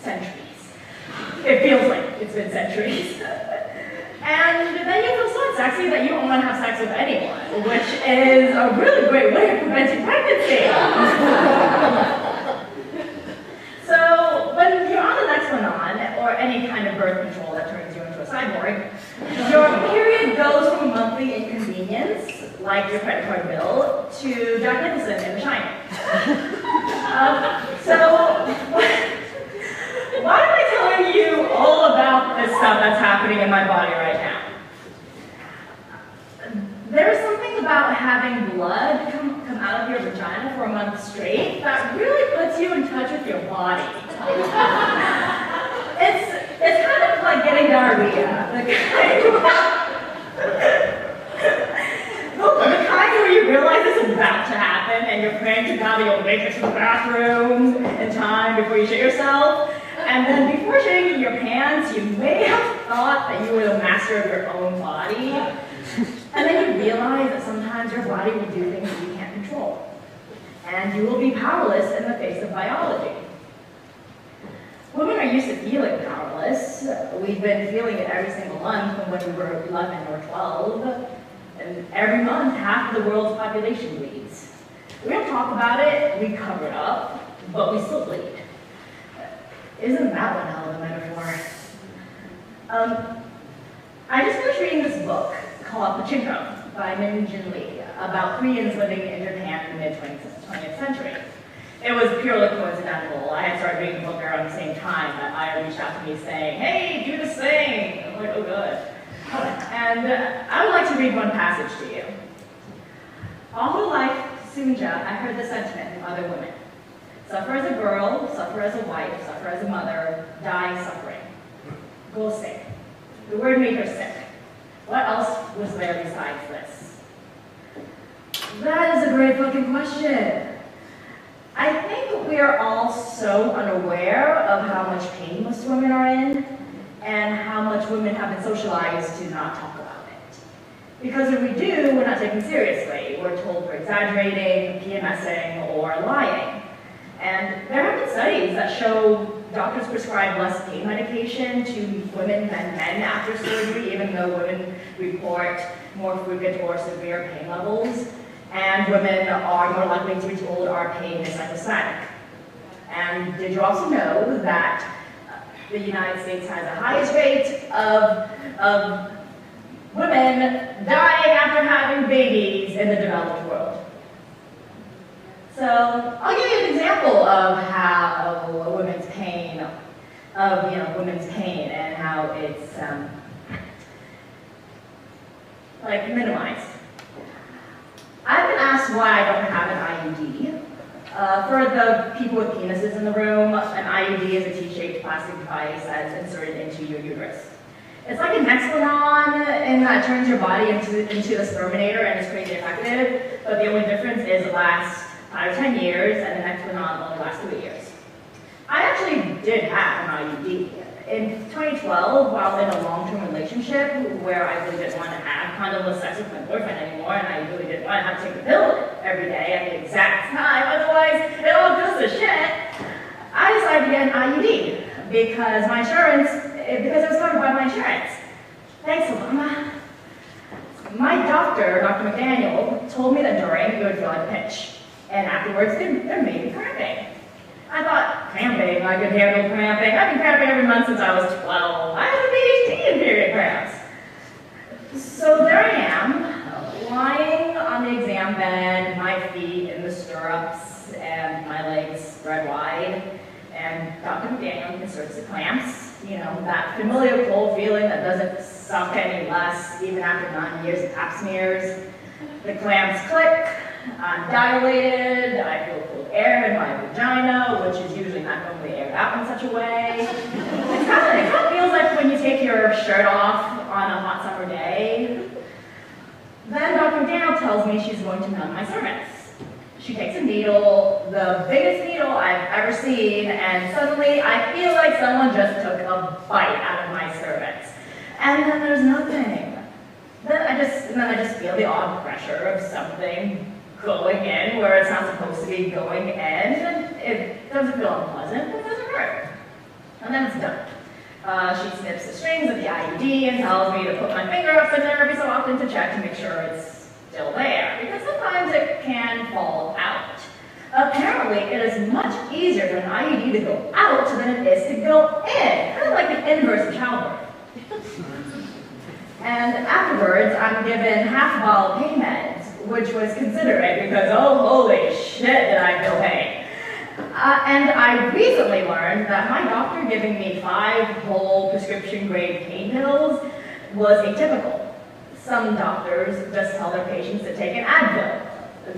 centuries. It feels like it's been centuries. And then you feel so sexy that you don't want to have sex with anyone, which is a really great way of preventing pregnancy. So when you're on the Nexplanon, or any kind of birth control that turns you into a cyborg, your period goes from monthly inconvenience, like your credit card bill, to Jack Nicholson in The Shining. Why am I telling you all about this stuff that's happening in my body right now? There's something about having blood come out of your vagina for a month straight that really puts you in touch with your body. It's kind of like getting diarrhea. The kind where you realize it's about to happen and you're praying to God that you'll make it to the bathroom in time before you shit yourself. And then before shitting your pants, you may have thought that you were the master of your own body. And then you realize that sometimes your body will do things that you can't control. And you will be powerless in the face of biology. Women are used to feeling powerless. We've been feeling it every single month from when we were 11 or 12. And every month, half of the world's population bleeds. We don't talk about it, we cover it up, but we still bleed. Isn't that one hell of a metaphor? I just finished reading this book called Pachinko by Min Jin Lee about Koreans living in Japan in the mid-20th century. It was purely coincidental. I had started reading the book around the same time that I reached out to me saying, "Hey, do this thing." I'm like, "Oh, good." And I would like to read one passage to you. All her life, Sunja, I heard the sentiment from other women. Suffer as a girl, suffer as a wife, suffer as a mother, die suffering. Go sick. The word made her sick. What else was there besides this? That is a great fucking question. I think we are all so unaware of how much pain most women are in, and how much women have been socialized to not talk about it. Because if we do, we're not taken seriously. We're told we're exaggerating, PMSing, or lying. And there have been studies that show doctors prescribe less pain medication to women than men after surgery, even though women report more frequent or severe pain levels. And women are more likely to be told our pain is psychosomatic. And did you also know that the United States has the highest rate of women dying after having babies in the developed world? So I'll give you an example of how women's pain, and how it's like minimized. I've been asked why I don't have an IUD. For the people with penises in the room, an IUD is a T-shaped plastic device that's inserted into your uterus. It's like an Nexplanon, and that turns your body into the sperminator and is crazy effective, but the only difference is it lasts 5 or 10 years, and the Nexplanon only lasts 3 years. I actually did have an IUD. In 2012, while in a long-term relationship where I really didn't want to have condom sex with my boyfriend anymore, and I really didn't want to have to take the pill every day at the exact time, otherwise it all goes to shit, I decided to get an IUD because it was covered by my insurance. Thanks, Alana. My doctor, Dr. McDaniel, told me that during it would feel like a pinch, and afterwards there may be cramping. I thought, cramping, I could handle cramping. I've been cramping every month since I was 12. I have a PhD in period cramps. So there I am, lying on the exam bed, my feet in the stirrups, and my legs spread wide, and Dr. McDaniel inserts the clamps, that familiar cold feeling that doesn't suck any less even after 9 years of pap smears. The clamps click, I'm dilated, I feel cold air in my vagina, which is usually not normally aired out in such a way. It kind of feels like when you take your shirt off on a hot summer day. Then Dr. McDaniel tells me she's going to numb my cervix. She takes a needle, the biggest needle I've ever seen, and suddenly I feel like someone just took a bite out of my cervix. And then there's nothing. Then I just feel the odd pressure of something going in where it's not supposed to be going in, and it doesn't feel unpleasant, but it doesn't hurt. And then it's done. She snips the strings of the IUD and tells me to put my finger up in there every so often to check to make sure it's still there, because sometimes it can fall out. Apparently, it is much easier for an IUD to go out than it is to go in, kind of like the inverse of childbirth. And afterwards, I'm given half a bottle of pain meds, which was considerate because, oh, holy shit, did I feel pain. And I recently learned that my doctor giving me 5 whole prescription-grade pain pills was atypical. Some doctors just tell their patients to take an Advil.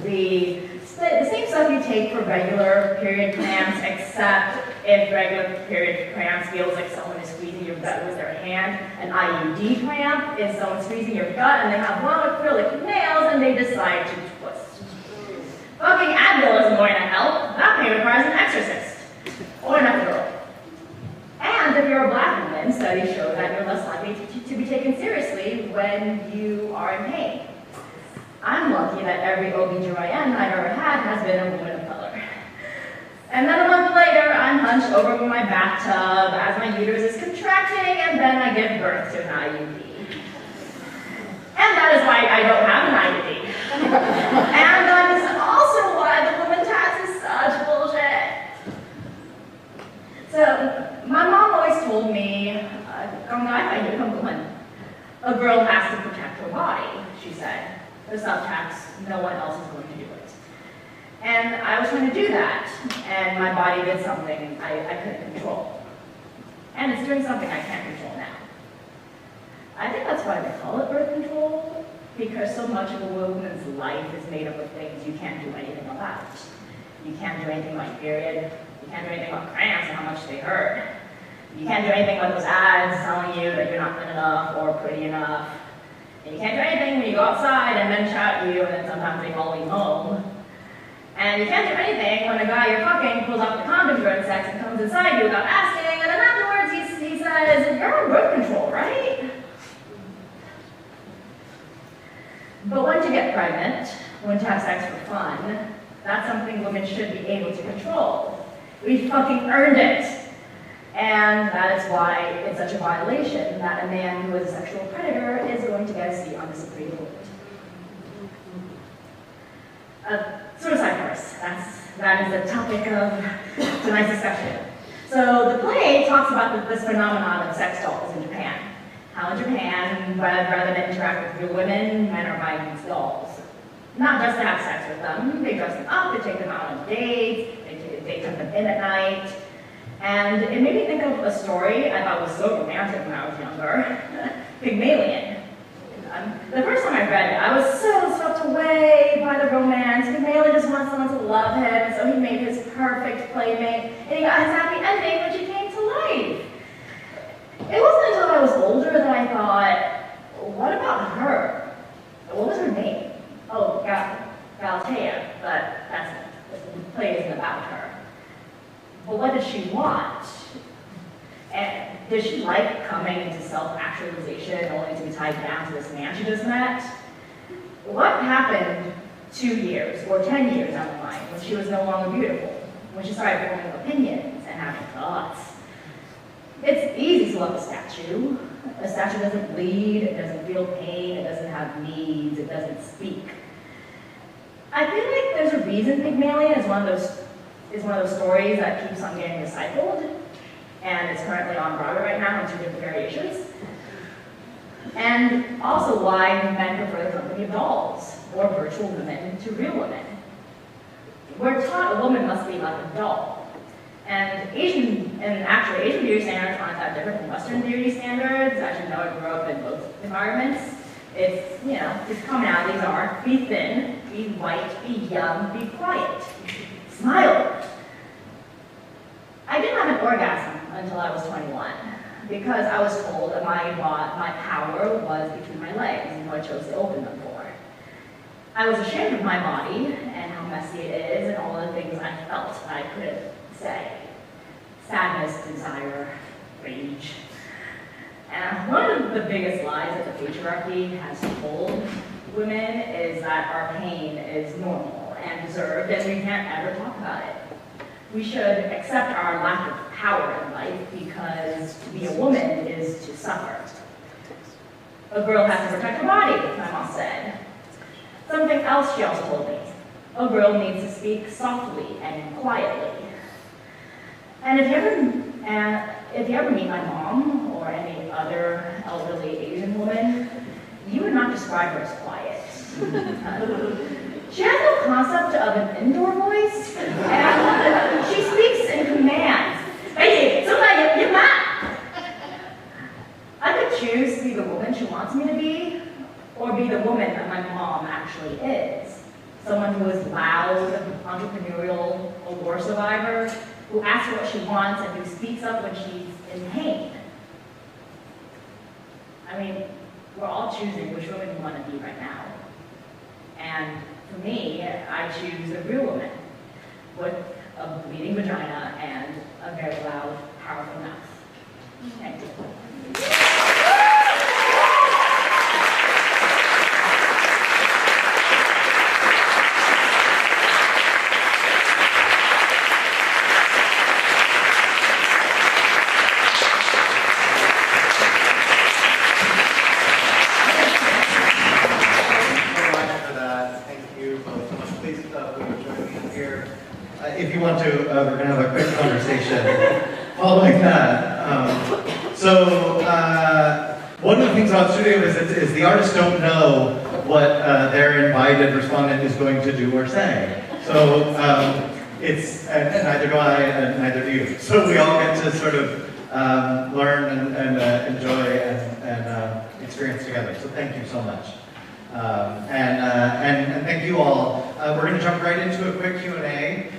The same stuff you take for regular period cramps, except if regular period cramps feels like someone is squeezing your gut with their hand. An IUD cramp is someone squeezing your gut and they have long acrylic nails and they decide to twist. Fucking Advil isn't going to help. That may requires an exorcist. Or an epidural. And if you're a black woman, studies show that you're less likely to be taken seriously when you are in pain. I'm lucky that every OB/GYN I've ever had has been a woman of color. And then a month later, I'm hunched over in my bathtub as my uterus is contracting, and then I give birth to an IUD. And that is why I don't have an IUD. And that is also why the woman tax is such bullshit. So, my mom always told me, a girl has to protect her body, she said. The subtext, no one else is going to do it. And I was trying to do that, and my body did something I couldn't control. And it's doing something I can't control now. I think that's why they call it birth control, because so much of a woman's life is made up of things you can't do anything about. You can't do anything about your period. You can't do anything about cramps and how much they hurt. You can't do anything about those ads telling you that you're not thin enough or pretty enough. And you can't do anything when you go outside and men shout at you and then sometimes they follow you home. And you can't do anything when the guy you're fucking pulls off the condom during sex and comes inside you without asking, and then afterwards he says, "You're a want to have sex for fun, that's something women should be able to control. We fucking earned it. And that is why it's such a violation that a man who is a sexual predator is going to get a seat on the Supreme Court. Suicide first. That is the topic of tonight's discussion. So the play talks about this phenomenon of sex dolls in Japan. How in Japan, rather than interact with real women, men are buying these dolls. Not just to have sex with them, they dress them up, they take them out on dates, they tuck them in at night. And it made me think of a story I thought was so romantic when I was younger, Pygmalion. The first time I read it, I was so swept away by the romance. Pygmalion just wants someone to love him, so he made his perfect playmate, and he got his happy ending when she came to life. It wasn't until I was older that I thought, what about her? What was her name? Oh, Galatea, but that's it. The play isn't about her. But what did she want? And did she like coming into self-actualization only to be tied down to this man she just met? What happened 2 years or 10 years down the line when she was no longer beautiful? When she started forming opinions and having thoughts? It's easy to love a statue. A statue doesn't bleed, it doesn't feel pain, it doesn't have needs, it doesn't speak. I feel like there's a reason Pygmalion is one of those stories that keeps on getting recycled, and it's currently on Broadway right now in 2 different variations. And also why men prefer the company of dolls, or virtual women to real women. We're taught a woman must be like a doll. And actually Asian beauty standards aren't that different from Western beauty standards. As you know, I grew up in both environments. It's, its commonalities are be thin, be white, be young, be quiet. Smile. I didn't have an orgasm until I was 21 because I was told that my power was between my legs and who I chose to open them for. I was ashamed of my body and how messy it is and all the things I felt that I couldn't say. Sadness, desire, rage. And one of the biggest lies that the patriarchy has told women is that our pain is normal and deserved and we can't ever talk about it. We should accept our lack of power in life because to be a woman is to suffer. A girl has to protect her body, my mom said. Something else she also told me. A girl needs to speak softly and quietly. And if you ever meet my mom or any other elderly Asian woman, you would not describe her as quiet. She has no concept of an indoor voice, and she speaks in commands. I could choose to be the woman she wants me to be, or be the woman that my mom actually is. Someone who is loud, entrepreneurial, a war survivor, who asks what she wants and who speaks up when she's in pain. I mean, we're all choosing which woman we want to be right now. And for me, I choose a real woman with a bleeding vagina and a very loud, powerful mouth. Thank you. If you want to, we're going to have a quick conversation following that. One of the things about studio visits is the artists don't know what their invited respondent is going to do or say. So and neither do I, and neither do you. So we all get to sort of learn and enjoy and experience together. So thank you so much. And thank you all. We're going to jump right into a quick Q&A.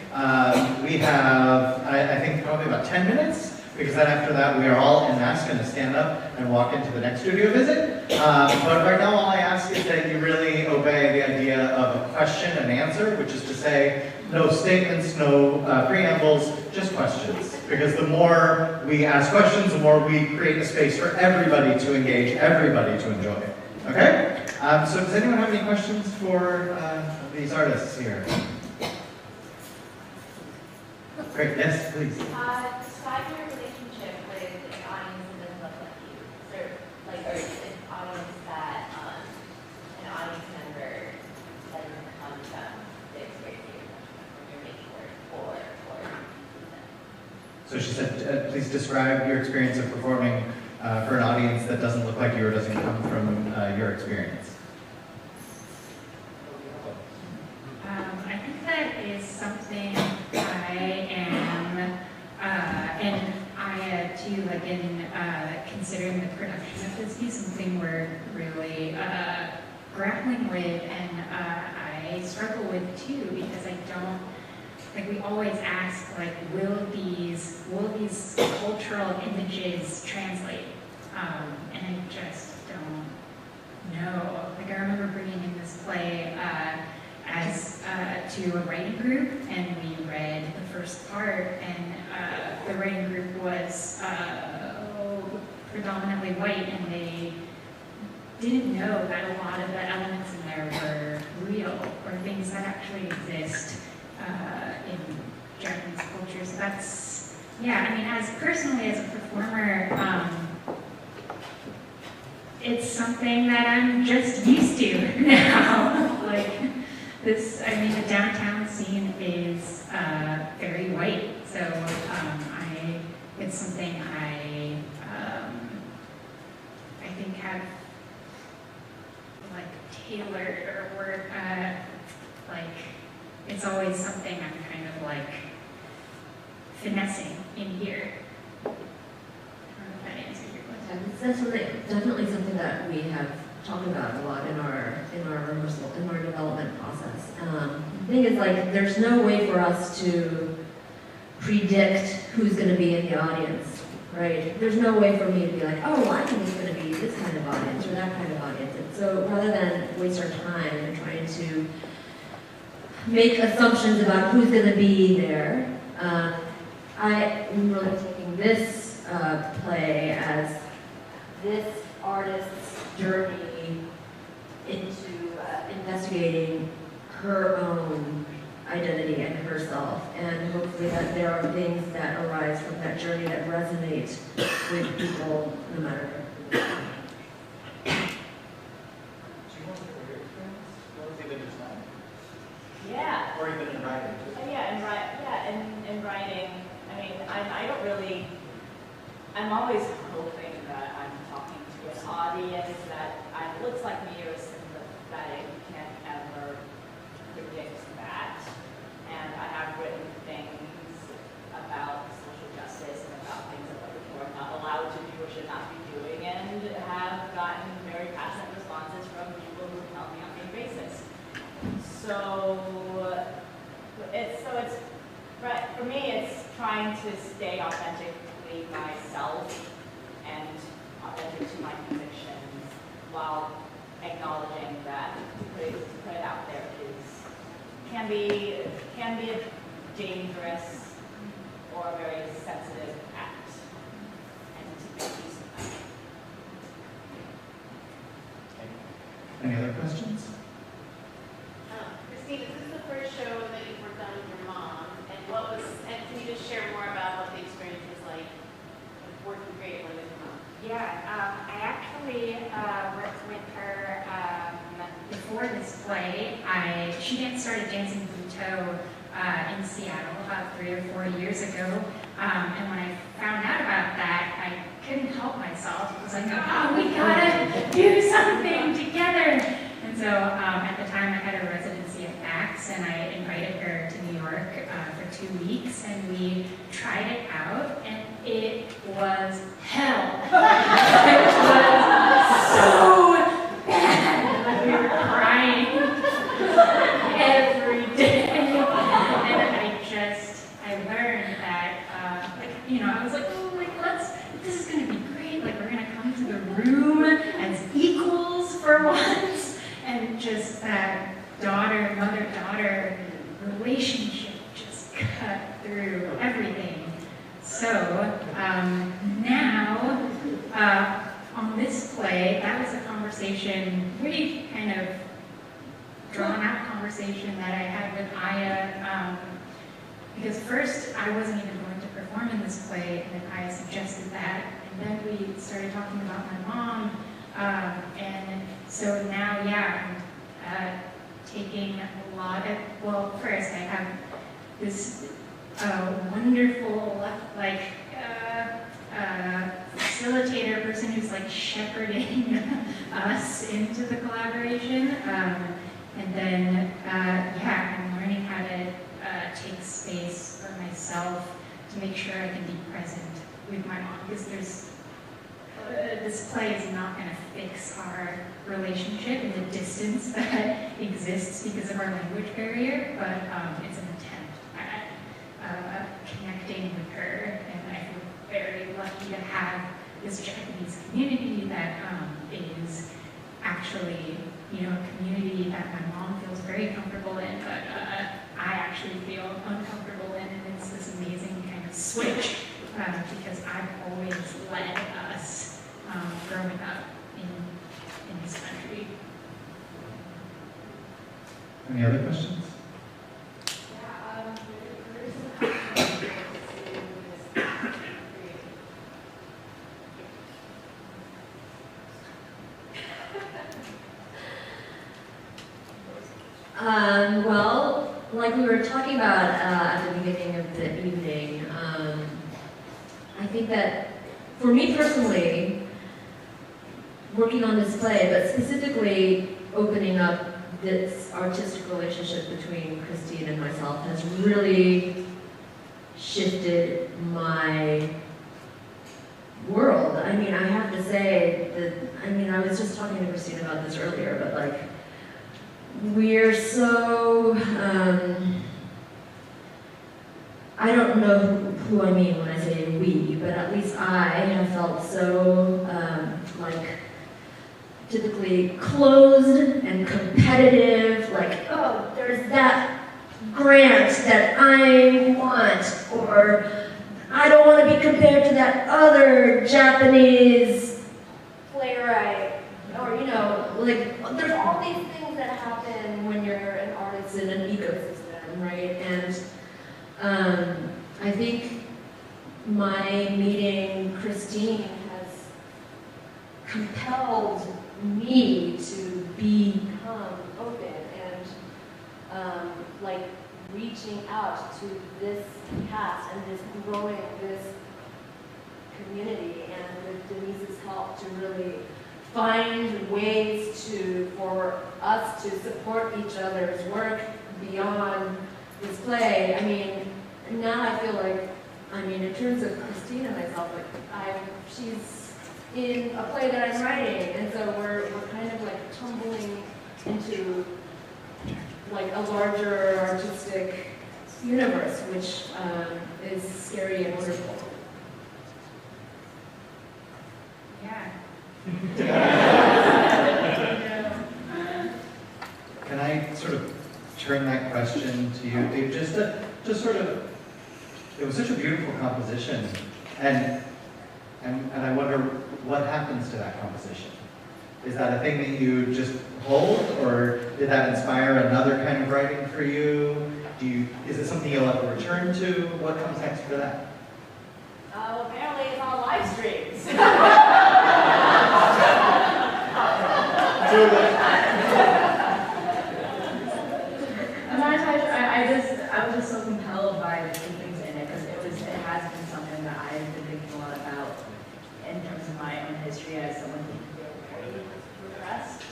We have, I think, probably about 10 minutes, because then after that we are all en masse going to stand up and walk into the next studio visit. But right now all I ask is that you really obey the idea of a question and answer, which is to say no statements, no preambles, just questions. Because the more we ask questions, the more we create a space for everybody to engage, everybody to enjoy. Okay? So does anyone have any questions for these artists here? Great, yes, please. Describe your relationship with an audience that doesn't look like you. So, like, or an audience that an audience member doesn't come from the experience when you're making work for them. So she said, please describe your experience of performing for an audience that doesn't look like you or doesn't come from your experience. I think that is something I am, and I too, like in considering the production of this piece, something we're really grappling with, and I struggle with too, because I don't, like we always ask, like, will these cultural images translate? And I just don't know. Like I remember bringing in this play to a writing group, and we read the first part, and the writing group was predominantly white, and they didn't know that a lot of the elements in there were real, or things that actually exist in Japanese culture. So that's, yeah, I mean, as personally as a performer, it's something that I'm just used to now. Like this, I mean, the downtown scene is very white, so it's something I think have like tailored or word like it's always something I'm kind of like finessing in here. I don't know if that answers your question. It's definitely something that we have talked about a lot in our rehearsal, in our development process. The thing is, like, there's no way for us to predict who's going to be in the audience, right? There's no way for me to be like, oh, well, I think it's going to be this kind of audience or that kind of audience. And so rather than waste our time and trying to make assumptions about who's going to be there, I am really taking this play as this artist's journey into investigating her own identity and herself, and hopefully that there are things that arise from that journey that resonate with people no matter who they are. Do you want to hear your experience? What was even just now? Yeah. Or even in writing? In writing. I mean, I don't really. I'm always hoping that I'm talking to an audience that looks like me or is sympathetic. Can't ever predict that. And I have written things about social justice and about things that people are not allowed to do or should not be doing, and have gotten very passionate responses from people who help me on a basis. So it's right for me. It's trying to stay authentically myself and authentic to my convictions, while acknowledging that to put it out there can be a dangerous or a very sensitive act, and to make use of that. Any other questions? Christine, this is the first show that you've worked on with your mom, and can you just share more about what the experience was like working creatively with your mom? Yeah, I actually worked with her before this play. She started dancing Butoh in Seattle about 3 or 4 years ago, and when I found out about that, I couldn't help myself. I was like, oh, we gotta do something together. And so at the time I had a residency at Max, and I invited her to New York for 2 weeks, and we tried it out, and it was hell. It was so bad. We were crying every day. And I learned that, I was like, oh, this is going to be great. Like, we're going to come to the room as equals for once. And just that mother-daughter relationship just cut through everything. So now, on this play, that was a conversation conversation, really kind of drawn out conversation that I had with Aya, because first I wasn't even going to perform in this play, and then Aya suggested that, and then we started talking about my mom, and so now, yeah, I'm taking a lot of, well, first I have this wonderful, like, facilitator person who's like shepherding us into the collaboration. And then, yeah, I'm learning how to take space for myself to make sure I can be present with my mom, because this play is not going to fix our relationship and the distance that exists because of our language barrier, but it's an attempt at connecting with her, and I feel very lucky to have this Japanese community that is actually, a community that my mom feels very comfortable in, but I actually feel uncomfortable in, and it's this amazing kind of switch, because I've always led us growing up in this country. Any other questions? Well, like we were talking about at the beginning of the evening, I think that for me personally, working on this play, but specifically opening up this artistic relationship between Christine and myself has really shifted my world. I mean, I have to say that, I was just talking to Christine about this earlier, but like, we're so, I don't know who I mean when I say we, but at least I have felt so, like, typically closed and competitive, like, oh, there's that grant that I want, or I don't want to be compared to that other Japanese playwright, or, like, there's all these things that happen when you're an artist in an ecosystem, right? And I think my meeting Christine has compelled me to become open and like reaching out to this cast and this growing this community, and with Denise's help to really find ways for us to support each other's work beyond this play. I mean, now I feel like, in terms of Christine and myself, like she's in a play that I'm writing, and so we're kind of like tumbling into like a larger artistic universe, which is scary and wonderful. Yeah. Can I sort of turn that question to you, Dave? Just sort of, it was such a beautiful composition, and I wonder what happens to that composition. Is that a thing that you just hold, or did that inspire another kind of writing for you? Is it something you'll ever return to? What comes next for that? Well, apparently it's on live streams. I was just so compelled by the things in it, because it has been something that I've been thinking a lot about in terms of my own history as someone who very repressed.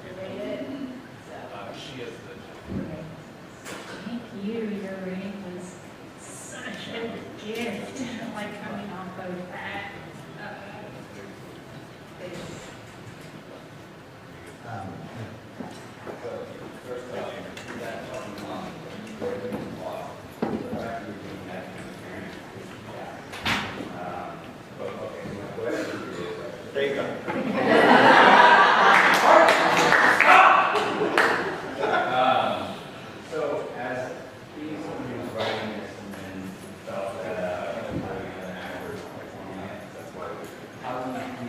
Related. Thank you. Your writing was such a gift. Like coming off of that. There you go. So as being someone who was writing this and then felt that an actor performing it, that's why how do you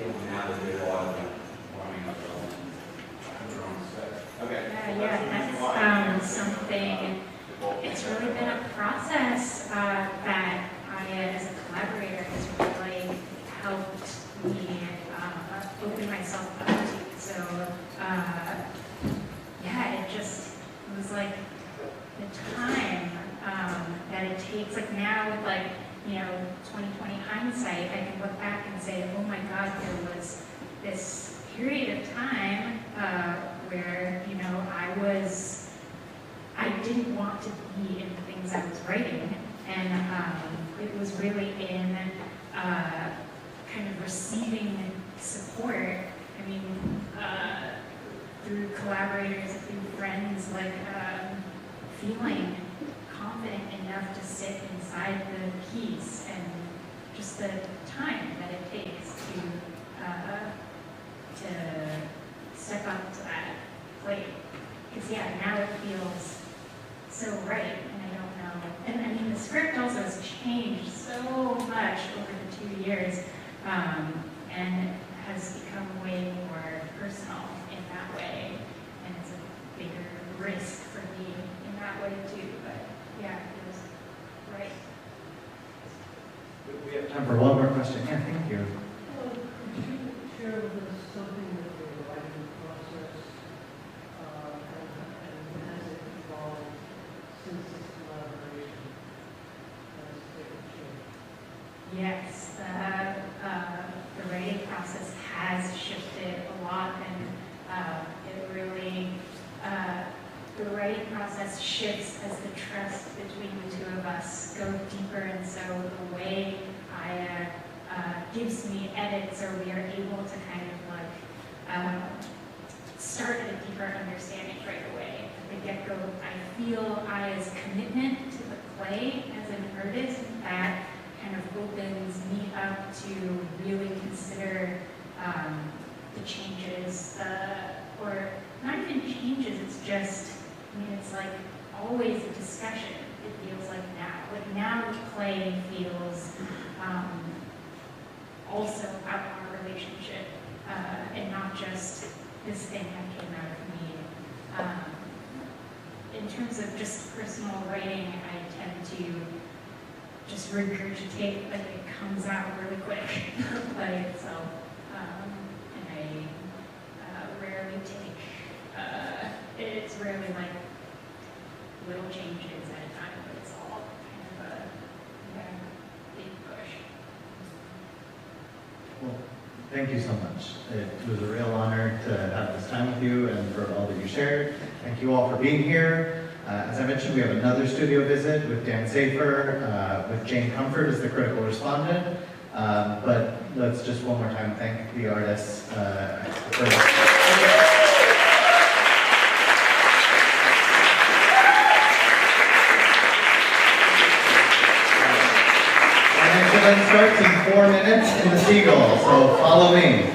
hindsight, I can look back and say, oh my God, there was this period of time where, you know, I didn't want to be in the things I was writing. And it was really in kind of receiving support. I mean, through collaborators, through friends, like feeling confident enough to sit inside the piece and just the time that it takes to step up to that plate. Because yeah, now it feels so right, and I don't know. And I mean, the script also has changed so much over the 2 years, and has become way more personal in that way, and it's a bigger risk for me in that way too. But yeah, it feels right. We have time for one more question. Yeah, thank you. Could you share with us something of the writing process, and has it evolved since this collaboration has taken shape? Yes, the writing process has shifted a lot, and it really, the writing process shifts as the trust between the two of us go deeper, and so the way Aya gives me edits, or we are able to kind of like start at a deeper understanding right away. At the get-go, I feel Aya's commitment to the play as an artist that kind of opens me up to really consider the changes, or not even changes, it's just, I mean, it's like always a discussion, it feels like now. Like now the play feels also about our relationship, and not just this thing that came out of me. In terms of just personal writing, I tend to just regurgitate, like it comes out really quick, like so, and I rarely take, it's rarely like little changes at a time, but it's all kind of a big push. Well, thank you so much. It was a real honor to have this time with you and for all that you shared. Thank you all for being here. As I mentioned, we have another studio visit with Dan Safer, with Jane Comfort as the critical respondent. But let's just one more time thank the artists Our next event starts in 4 minutes in the Seagull, so follow me.